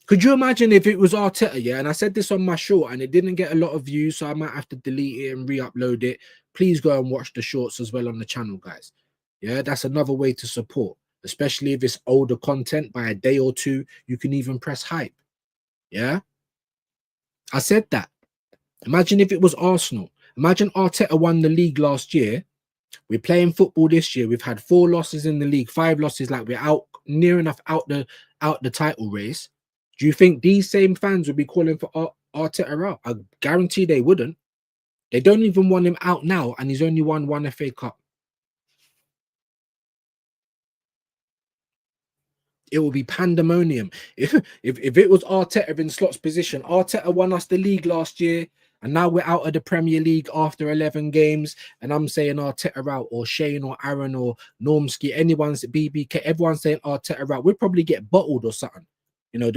Could you imagine if it was Arteta, yeah? And I said this on my short and it didn't get a lot of views, so I might have to delete it and re-upload it. Please go and watch the shorts as well on the channel, guys. Yeah, that's another way to support, especially if it's older content. By a day or two, you can even press hype. Yeah? I said that. Imagine if it was Arsenal. Imagine Arteta won the league last year. We're playing football this year. We've had 4 losses in the league, 5 losses, like we're out near enough out the title race. Do you think these same fans would be calling for Arteta out? I guarantee they wouldn't. They don't even want him out now, and he's only won 1 FA Cup. It will be pandemonium. If it was Arteta in Slot's position, Arteta won us the league last year. And now we're out of the Premier League after 11 games. And I'm saying Arteta out, or Shane, or Aaron, or Normski, anyone's BBK, everyone's saying Arteta out. We'll probably get bottled or something. You know,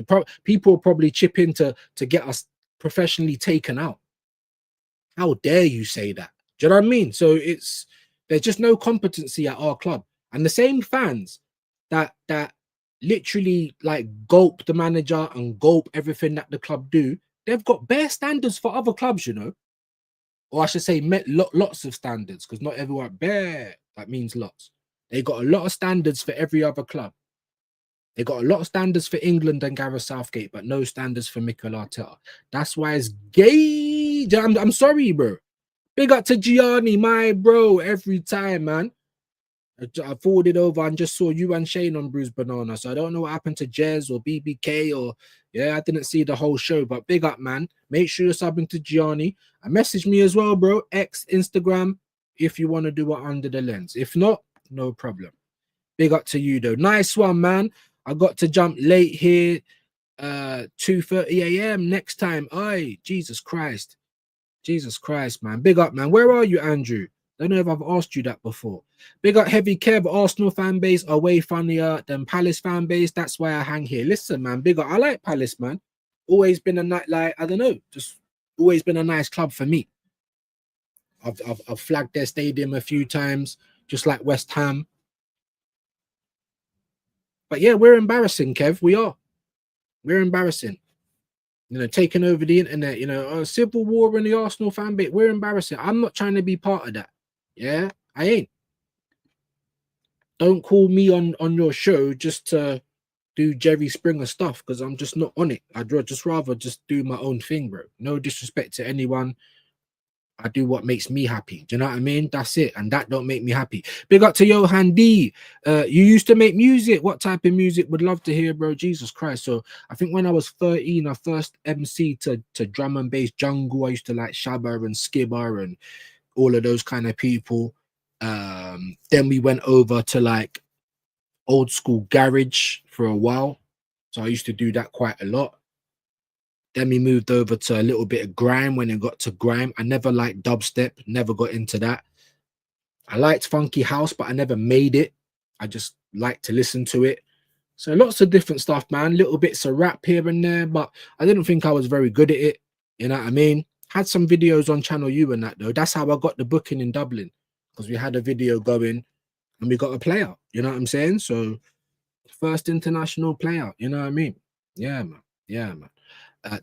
people will probably chip in to get us professionally taken out. How dare you say that? Do you know what I mean? So there's just no competency at our club. And the same fans that literally like gulp the manager and gulp everything that the club do, they've got bare standards for other clubs, you know. Or I should say lots of standards, because not everyone bare, that means lots. They got a lot of standards for every other club. They got a lot of standards for England and Gareth Southgate, but no standards for Mikel Arteta. That's why it's gay. I'm sorry, bro. Big up to Gianni, my bro, every time, man. I forwarded over and just saw you and Shane on Bruised Banana. So I don't know what happened to Jez or BBK or, yeah, I didn't see the whole show. But big up, man. Make sure you're subbing to Gianni. And message me as well, bro. X, Instagram, if you want to do it under the lens. If not, no problem. Big up to you, though. Nice one, man. I got to jump late here. 2:30 a.m. next time. Aye, Jesus Christ. Jesus Christ, man. Big up, man. Where are you, Andrew? Don't know if I've asked you that before. Big up Heavy Kev. Arsenal fan base are way funnier than Palace fan base. That's why I hang here. Listen, man. Big up. I like Palace, man. Always been a night, like, I don't know, just always been a nice club for me. I've flagged their stadium a few times, just like West Ham. But yeah, we're embarrassing, Kev. We are. We're embarrassing. You know, taking over the internet, you know, civil war in the Arsenal fan base. We're embarrassing. I'm not trying to be part of that. Yeah, I ain't. Don't call me on your show just to do Jerry Springer stuff, because I'm just not on it. I'd just rather just do my own thing, bro. No disrespect to anyone. I do what makes me happy. Do you know what I mean? That's it. And that don't make me happy. Big up to Johan D. You used to make music. What type of music? Would love to hear, bro. Jesus Christ. So I think when I was 13, I first MC to drum and bass jungle. I used to like Shabba and Skibber and all of those kind of people. Then we went over to like old school garage for a while. So I used to do that quite a lot. Then we moved over to a little bit of grime when it got to grime. I never liked dubstep, never got into that. I liked funky house, but I never made it. I just liked to listen to it. So lots of different stuff, man. Little bits of rap here and there, but I didn't think I was very good at it. You know what I mean? Had some videos on Channel U and that, though. That's how I got the booking in Dublin, because we had a video going and we got a player. You know what I'm saying? So first international player. You know what I mean? Yeah, man. Yeah, man.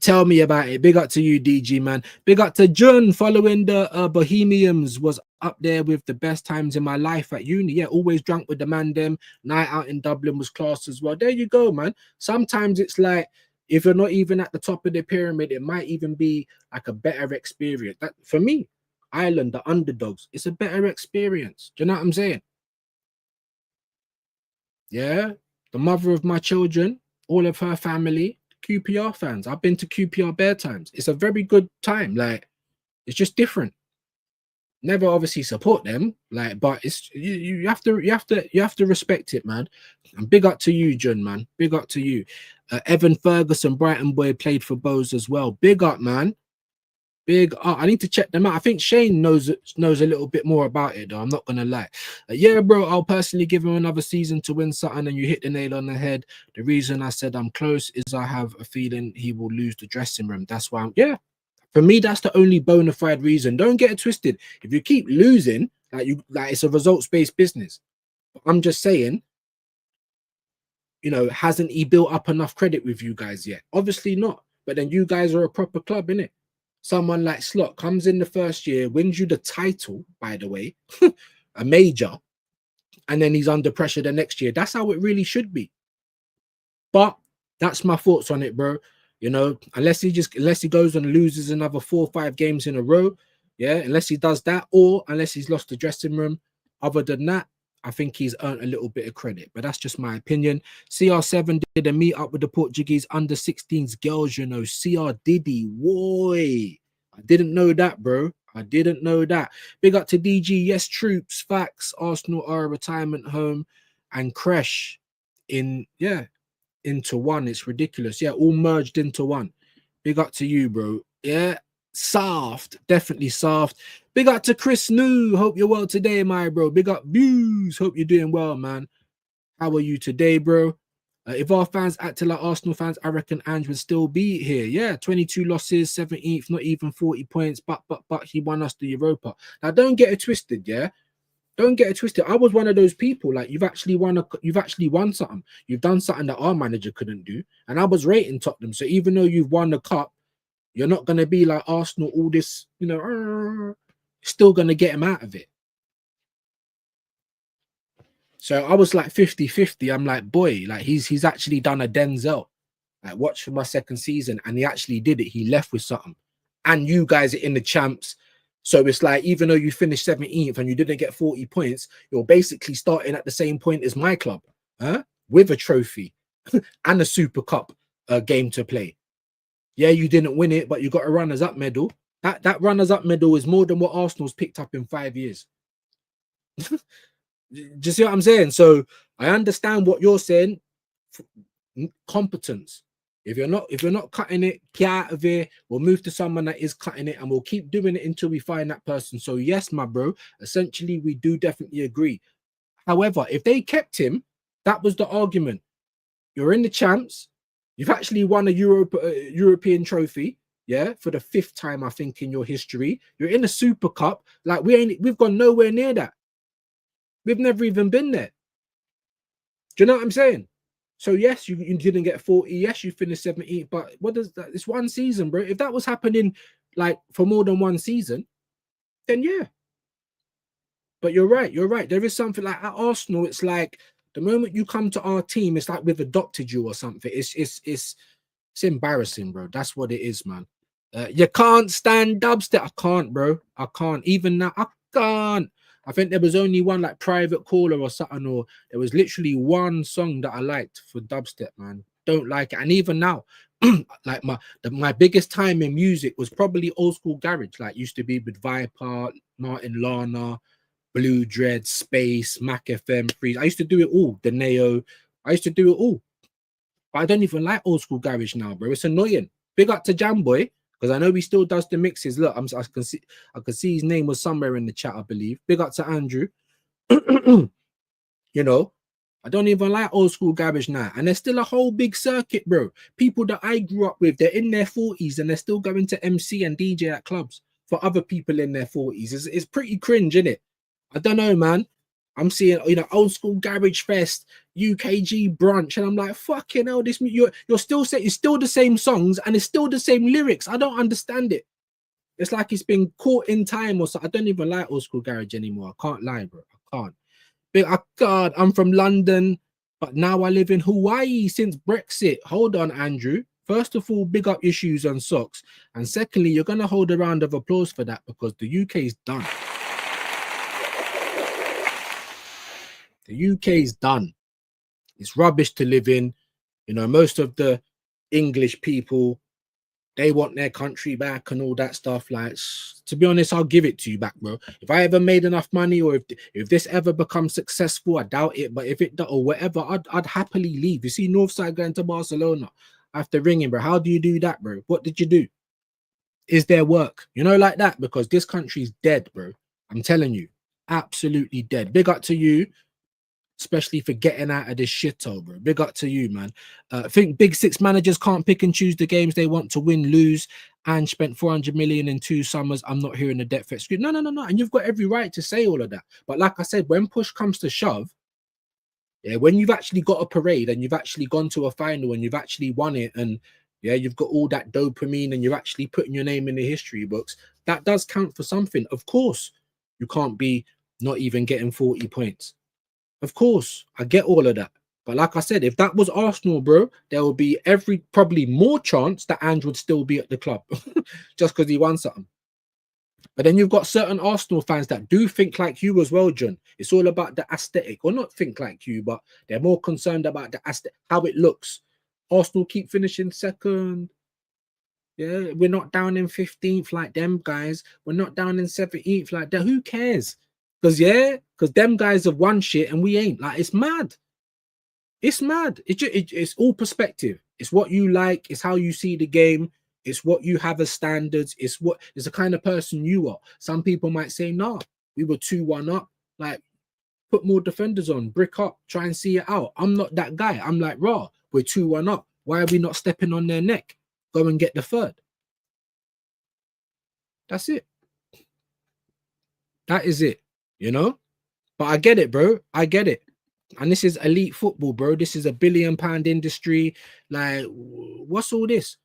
Tell me about it. Big up to you, DG, man. Big up to John. Following the Bohemians, was up there with the best times in my life at uni. Yeah, always drunk with the man them. Night out in Dublin was class as well. There you go, man. Sometimes it's like, if you're not even at the top of the pyramid, it might even be like a better experience. That, for me, Ireland, the underdogs, it's a better experience. Do you know what I'm saying? Yeah, the mother of my children, all of her family, QPR fans. I've been to QPR bare times. It's a very good time. Like, it's just different. Never obviously support them, like, but it's you have to respect it, man. And big up to you, John, man. Big up to you. Evan Ferguson, Brighton boy, played for Bose as well. Big up, man. Big up. I need to check them out. I think Shane knows a little bit more about it, though. I'm not gonna lie. Yeah, bro. I'll personally give him another season to win something, and you hit the nail on the head. The reason I said I'm close is I have a feeling he will lose the dressing room. That's why yeah. For me, that's the only bona fide reason. Don't get it twisted. If you keep losing, like it's a results-based business. I'm just saying, you know, hasn't he built up enough credit with you guys yet? Obviously not. But then you guys are a proper club, innit? Someone like Slot comes in the first year, wins you the title, by the way, a major, and then he's under pressure the next year. That's how it really should be. But that's my thoughts on it, bro. You know, unless he goes and loses another 4 or 5 games in a row, yeah, unless he does that, or unless he's lost the dressing room. Other than that, I think he's earned a little bit of credit, but that's just my opinion. CR7 did a meet up with the Portuguese under-16s girls, you know. CR Diddy, boy. I didn't know that, bro. I didn't know that. Big up to DG. Yes, troops, facts. Arsenal are a retirement home, and Crash into one. It's ridiculous. Yeah, all merged into one. Big up to you, bro. Yeah, soft, definitely soft. Big up to Chris New. Hope you're well today, my bro. Big up Views. Hope you're doing well, man. How are you today, bro? If our fans acted like Arsenal fans, I reckon Ange would still be here. Yeah, 22 losses, 17th, not even 40 points, but he won us the Europa. Now, don't get it twisted, yeah? Don't get it twisted. I was one of those people, like, you've actually won something. You've done something that our manager couldn't do. And I was rating Tottenham. So even though you've won the cup, you're not going to be like Arsenal, all this, you know, still going to get him out of it. So I was like 50-50. I'm like, boy, like he's actually done a Denzel. Like, watch for my second season, and he actually did it. He left with something. And you guys are in the champs. So it's like, even though you finished 17th and you didn't get 40 points, you're basically starting at the same point as my club, with a trophy and a Super Cup game to play. Yeah, you didn't win it, but you got a runners-up medal. That runners-up medal is more than what Arsenal's picked up in 5 years. Do you see what I'm saying? So I understand what you're saying. Competence. If you're not cutting it, get out of here. We'll move to someone that is cutting it, and we'll keep doing it until we find that person. So yes, my bro, essentially we do definitely agree. However, if they kept him, that was the argument. You're in the champs. You've actually won a European trophy, yeah, for the 5th time, I think, in your history. You're in a Super Cup. Like, we've gone nowhere near that. We've never even been there. Do you know what I'm saying? So yes, you didn't get 40. Yes, you finished 17th. But what does that? It's one season, bro. If that was happening like for more than one season, then yeah. But you're right. You're right. There is something like at Arsenal. It's like the moment you come to our team, it's like we've adopted you or something. It's embarrassing, bro. That's what it is, man. You can't stand dubstep. I can't, bro. I can't. Even now, I can't. I think there was only one like Private Caller or something, or there was literally one song that I liked for dubstep, man. Don't like it. And even now, like my biggest time in music was probably old school garage, like used to be with Viper, Martin Lana, Blue Dread, Space, Mac FM, Freeze. I used to do it all. The Neo. I used to do it all. But I don't even like old school garage now, bro. It's annoying. Big up to Jamboy. Because I know he still does the mixes. Look, I can see his name was somewhere in the chat, I believe. Big up to Andrew. You know, I don't even like old school garage now. And there's still a whole big circuit, bro. People that I grew up with, they're in their 40s and they're still going to MC and DJ at clubs for other people in their 40s. It's pretty cringe, isn't it? I don't know, man. I'm seeing, you know, old school garage fest, UKG brunch, and I'm like, fucking hell, this you're still saying it's still the same songs and it's still the same lyrics. I don't understand it. It's like it's been caught in time or something. I don't even like old school garage anymore. I can't lie, bro. I can't. But God, I'm from London, but now I live in Hawaii since Brexit. Hold on, Andrew. First of all, big up your shoes and socks. And secondly, you're gonna hold a round of applause for that because the UK is done. The UK is done. It's rubbish to live in. You know, most of the English people, they want their country back and all that stuff. Like, to be honest, I'll give it to you back, bro. If I ever made enough money or if this ever becomes successful, I doubt it. But if it or whatever, I'd happily leave. You see Northside going to Barcelona after ringing, bro. How do you do that, bro? What did you do? Is there work? You know, like that? Because this country's dead, bro. I'm telling you. Absolutely dead. Big up to you. Especially for getting out of this shithole, bro. Big up to you, man. I think Big Six managers can't pick and choose the games they want to win, lose, and spent 400 million in 2 summers. I'm not hearing the debt excuse. No. And you've got every right to say all of that. But like I said, when push comes to shove, yeah, when you've actually got a parade and you've actually gone to a final and you've actually won it, and yeah, you've got all that dopamine and you're actually putting your name in the history books, that does count for something. Of course, you can't be not even getting 40 points. Of course, I get all of that. But like I said, if that was Arsenal, bro, there would be probably more chance that Ange would still be at the club just because he won something. But then you've got certain Arsenal fans that do think like you as well, John. It's all about the aesthetic, or not think like you, but they're more concerned about the aesthetic, how it looks. Arsenal keep finishing second. Yeah, we're not down in 15th like them guys. We're not down in 17th like that. Who cares? Because them guys have won shit and we ain't. Like, it's mad. It's mad. It's all perspective. It's what you like. It's how you see the game. It's what you have as standards. It's the kind of person you are. Some people might say, nah, we were 2-1 up. Like, put more defenders on, brick up, try and see it out. I'm not that guy. I'm like, raw, we're 2-1 up. Why are we not stepping on their neck? Go and get the third. That's it. That is it, you know? But I get it, bro. I get it. And this is elite football, bro. This is a £1 billion industry. Like, what's all this?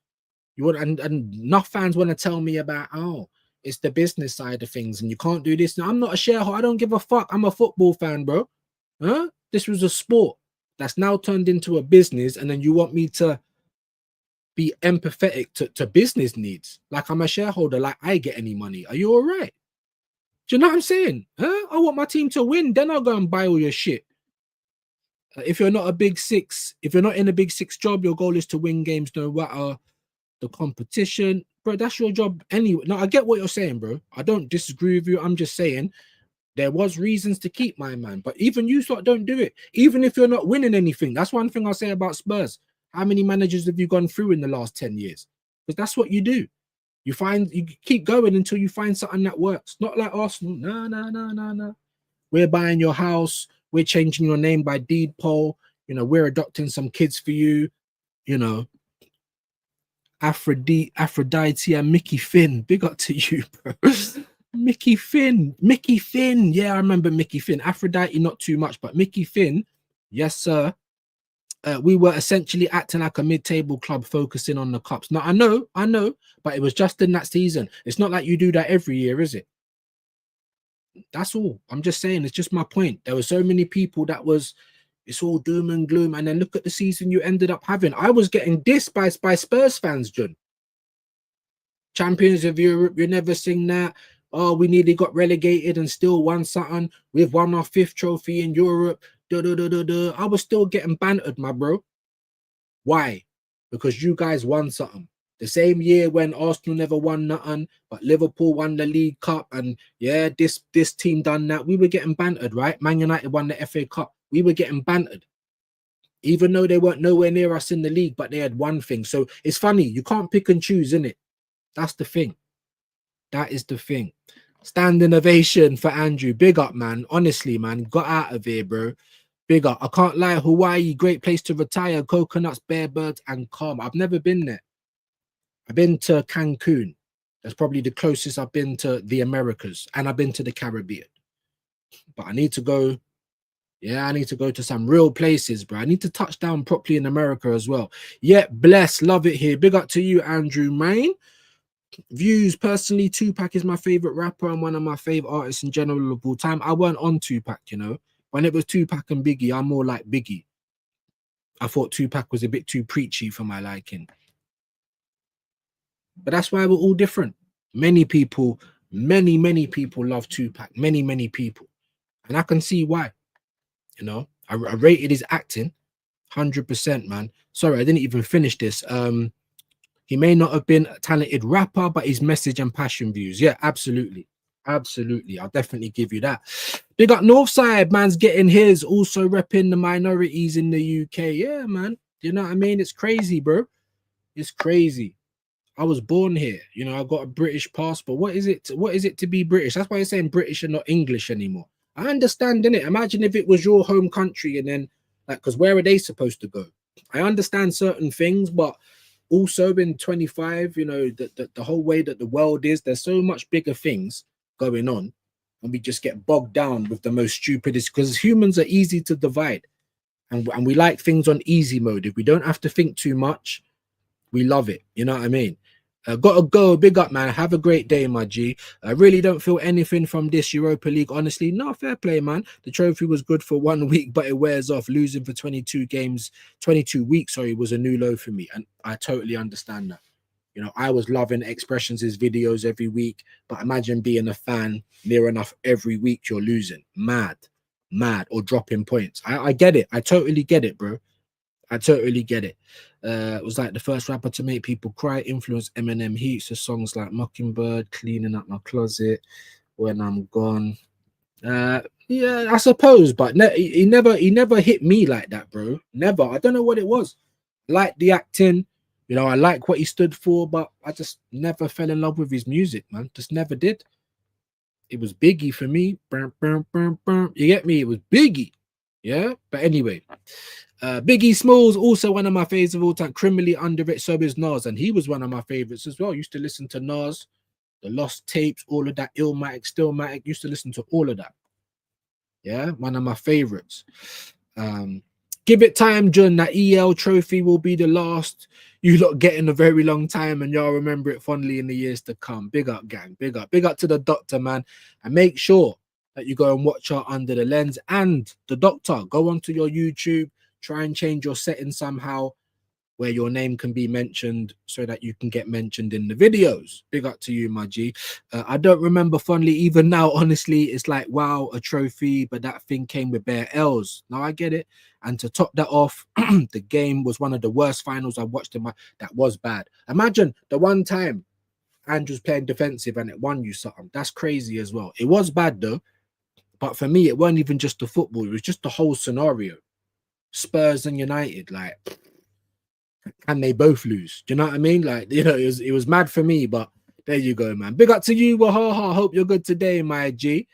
You want and enough fans want to tell me about, oh, it's the business side of things, and you can't do this. Now, I'm not a shareholder. I don't give a fuck. I'm a football fan, bro. Huh? This was a sport that's now turned into a business, and then you want me to be empathetic to business needs, like I'm a shareholder, like I get any money. Are you all right? Do you know what I'm saying? Huh? I want my team to win, then I'll go and buy all your shit. If you're not a big six, if you're not in a big six job, your goal is to win games no matter the competition, bro. That's your job anyway. No, I get what you're saying, bro. I don't disagree with you. I'm just saying there was reasons to keep my man, but even you sort don't do it. Even if you're not winning anything, that's one thing I'll say about Spurs. How many managers have you gone through in the last 10 years? Because that's what you do. You keep going until you find something that works. Not like Arsenal. No. We're buying your house. We're changing your name by deed poll. You know, we're adopting some kids for you. You know, Aphrodite and Mickey Finn. Big up to you, bro. Mickey Finn. Yeah, I remember Mickey Finn. Aphrodite, not too much, but Mickey Finn, yes, sir. We were essentially acting like a mid-table club focusing on the cups. Now, I know, but it was just in that season. It's not like you do that every year, is it? That's all. I'm just saying, it's just my point. There were so many people that it's all doom and gloom. And then look at the season you ended up having. I was getting dissed by Spurs fans, John. Champions of Europe, you never sing that. Oh, we nearly got relegated and still won something. We've won our 5th trophy in Europe. I was still getting bantered, my bro. Why? Because you guys won something. The same year when Arsenal never won nothing, but Liverpool won the League Cup, and yeah, this team done that. We were getting bantered, right? Man United won the FA Cup. We were getting bantered. Even though they weren't nowhere near us in the league, but they had one thing. So it's funny. You can't pick and choose, innit? That's the thing. That is the thing. Standing ovation for Andrew. Big up, man. Honestly, man. Got out of here, bro. Big up. I can't lie. Hawaii, great place to retire. Coconuts, bare birds, and calm. I've never been there. I've been to Cancun. That's probably the closest I've been to the Americas. And I've been to the Caribbean. But I need to go. Yeah, I need to go to some real places, bro. I need to touch down properly in America as well. Yeah, bless. Love it here. Big up to you, Andrew Main. Views. Personally, Tupac is my favorite rapper and one of my favorite artists in general of all time. I weren't on Tupac, you know. When it was Tupac and Biggie, I'm more like Biggie. I thought Tupac was a bit too preachy for my liking. But that's why we're all different. Many people love Tupac. Many people. And I can see why. You know, I rated his acting 100%, man. Sorry, I didn't even finish this. He may not have been a talented rapper, but his message and passion views. Yeah, absolutely. Absolutely. I'll definitely give you that. Big up Northside, man's getting his, also repping the minorities in the UK. Yeah, man. You know what I mean? It's crazy, bro. It's crazy. I was born here. You know, I got a British passport. What is it to be British? That's why you're saying British and not English anymore. I understand, innit? Imagine if it was your home country and then, like, because where are they supposed to go? I understand certain things, but also in 25, you know, the whole way that the world is, there's so much bigger things going on, and we just get bogged down with the most stupidest, because humans are easy to divide, and we like things on easy mode. If we don't have to think too much, we love it. You know what I mean? Gotta go. Big up, man. Have a great day, my G. I really don't feel anything from this Europa League, honestly. No, fair play, man. The trophy was good for 1 week, but it wears off. Losing for 22 weeks, was a new low for me, and I totally understand that. You know, I was loving Expressions' videos every week, but imagine being a fan near enough every week you're losing. Mad, or dropping points. I get it. I totally get it, bro. I totally get it. It was like the first rapper to make people cry, influenced Eminem heaps of songs like Mockingbird, Cleaning Up My Closet, When I'm Gone. Yeah, I suppose, but he never hit me like that, bro. Never. I don't know what it was. Like the acting, You know, I like what he stood for, but I just never fell in love with his music, man. Just never did. It was Biggie for me. You get me? It was Biggie. Yeah. But anyway, Biggie Smalls, also one of my favorites of all time. Criminally underrated, so is Nas, and he was one of my favorites as well. Used to listen to Nas, the Lost Tapes, all of that. Illmatic, Stillmatic. Used to listen to all of that. Yeah, one of my favorites. Give it time, John. That EL trophy will be the last you lot get in a very long time, and y'all remember it fondly in the years to come. Big up, gang. Big up. Big up to the doctor, man. And make sure that you go and watch her Under the Lens and the doctor. Go onto your YouTube, try and change your settings somehow where your name can be mentioned so that you can get mentioned in the videos. Big up to you, my G. I don't remember fondly even now, honestly. It's like, wow, a trophy, but that thing came with bare L's. Now I get it. And to top that off, the game was one of the worst finals I watched in my... That was bad. Imagine the one time Andrew's playing defensive and it won you something. That's crazy as well. It was bad though. But for me, it wasn't even just the football. It was just the whole scenario. Spurs and United, like... And they both lose. Do you know what I mean? Like, you know, it was mad for me, but there you go, man. Big up to you, Wahaha. Hope you're good today, my G.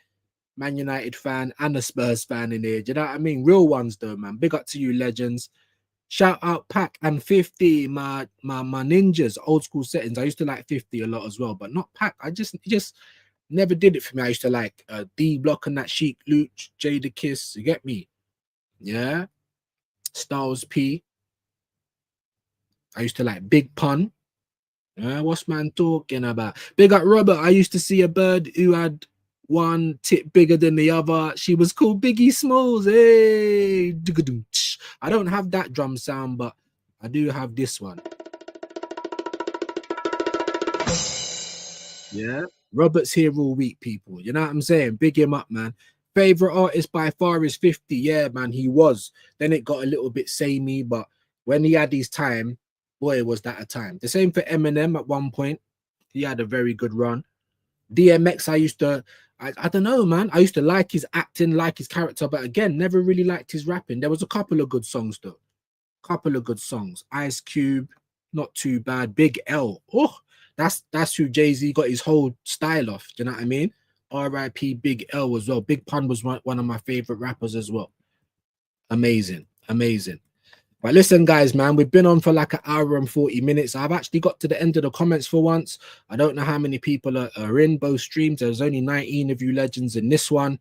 Man United fan and a Spurs fan in here. Do you know what I mean? Real ones, though, man. Big up to you, legends. Shout out Pack and 50, my ninjas, old school settings. I used to like 50 a lot as well, but not Pack. It just never did it for me. I used to like D Block and that Chic Luch, Jada Kiss. You get me? Yeah. Styles P. I used to like Big Pun. What's man talking about? Big up Robert. I used to see a bird who had one tip bigger than the other. She was called Biggie Smalls. Hey, I don't have that drum sound, but I do have this one. Yeah, Robert's here all week, people. You know what I'm saying? Big him up, man. Favorite artist by far is 50. Yeah, man, he was. Then it got a little bit samey, but when he had his time, boy, was that a time. The same for Eminem at one point. He had a very good run. DMX, I don't know, man. I used to like his acting, like his character, but again, never really liked his rapping. There was a couple of good songs, though. Couple of good songs. Ice Cube, not too bad. Big L. Oh, that's who Jay-Z got his whole style off. Do you know what I mean? R.I.P. Big L as well. Big Pun was one of my favorite rappers as well. Amazing. Amazing. But listen, guys, man, we've been on for like an hour and 40 minutes. I've actually got to the end of the comments for once. I don't know how many people are in both streams. There's only 19 of you legends in this one.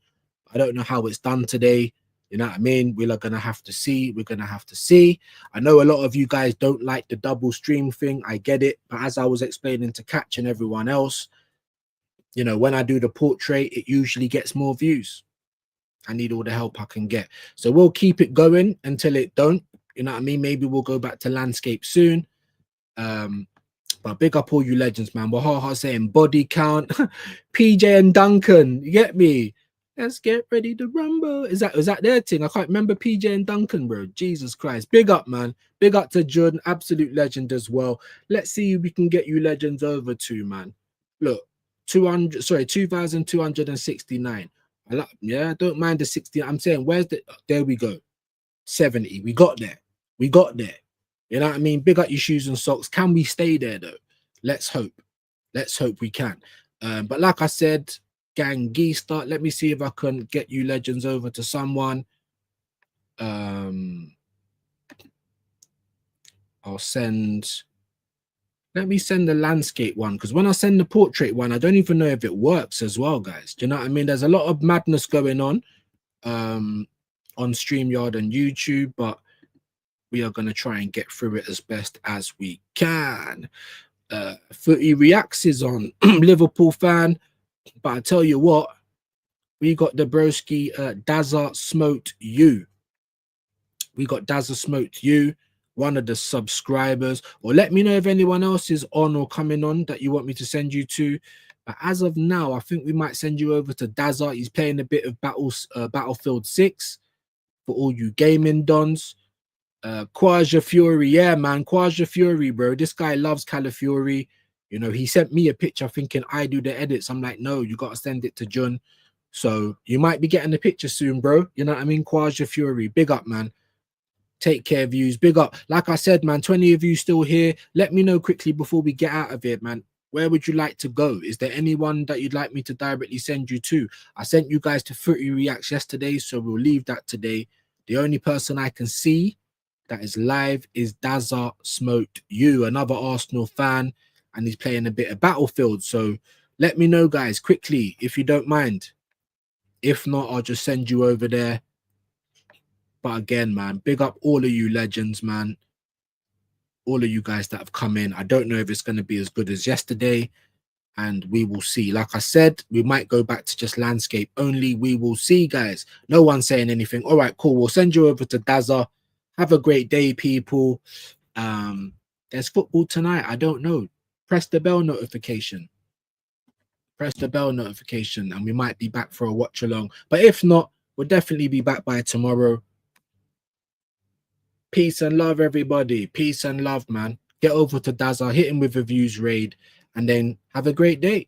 I don't know how it's done today. You know what I mean? We're going to have to see. We're going to have to see. I know a lot of you guys don't like the double stream thing. I get it. But as I was explaining to Catch and everyone else, you know, when I do the portrait, it usually gets more views. I need all the help I can get. So we'll keep it going until it don't. You know what I mean? Maybe we'll go back to landscape soon. But big up all you legends, man. Wahaha saying body count. PJ and Duncan, you get me? Let's get ready to rumble. Is that their thing? I can't remember PJ and Duncan, bro. Jesus Christ. Big up, man. Big up to Jordan, absolute legend as well. Let's see if we can get you legends over to, man. Look, 2,269. Yeah, don't mind the 60. I'm saying, there we go. 70. We got there. We got there. You know what I mean? Big up your shoes and socks. Can we stay there though? Let's hope. Let's hope we can. But like I said, gang start. Let me see if I can get you legends over to someone. I'll send. Let me send the landscape one, because when I send the portrait one, I don't even know if it works as well, guys. Do you know what I mean? There's a lot of madness going on StreamYard and YouTube, but we are going to try and get through it as best as we can. Footy Reacts is on. Liverpool fan, but I tell you what, we got the broski Dazza Smoked You. We got Dazza Smoked You, one of the subscribers. Or let me know if anyone else is on or coming on that you want me to send you to. But as of now, I think we might send you over to Dazza. He's playing a bit of Battlefield 6 for all you gaming dons. Quaja Fury, yeah, man, Quaja Fury, bro. This guy loves Calafury. You know, he sent me a picture thinking I do the edits. I'm like, no, you got to send it to John. So you might be getting the picture soon, bro. You know what I mean? Quaja Fury, big up, man. Take care, views. Big up. Like I said, man, 20 of you still here. Let me know quickly before we get out of here, man. Where would you like to go? Is there anyone that you'd like me to directly send you to? I sent you guys to Footy Reacts yesterday, so we'll leave that today. The only person I can see that is live is Dazza Smoked You, another Arsenal fan, and he's playing a bit of Battlefield. So let me know, guys, quickly, if you don't mind. If not, I'll just send you over there. But again, man, big up all of you legends, man. All of you guys that have come in. I don't know if it's going to be as good as yesterday, and we will see. Like I said, we might go back to just landscape only. We will see, guys. No one's saying anything. All right, cool. We'll send you over to Dazza. Have a great day, people. There's football tonight. I don't know. Press the bell notification. Press the bell notification, and we might be back for a watch along. But if not, we'll definitely be back by tomorrow. Peace and love, everybody. Peace and love, man. Get over to Dazza, hit him with a views raid, and then have a great day.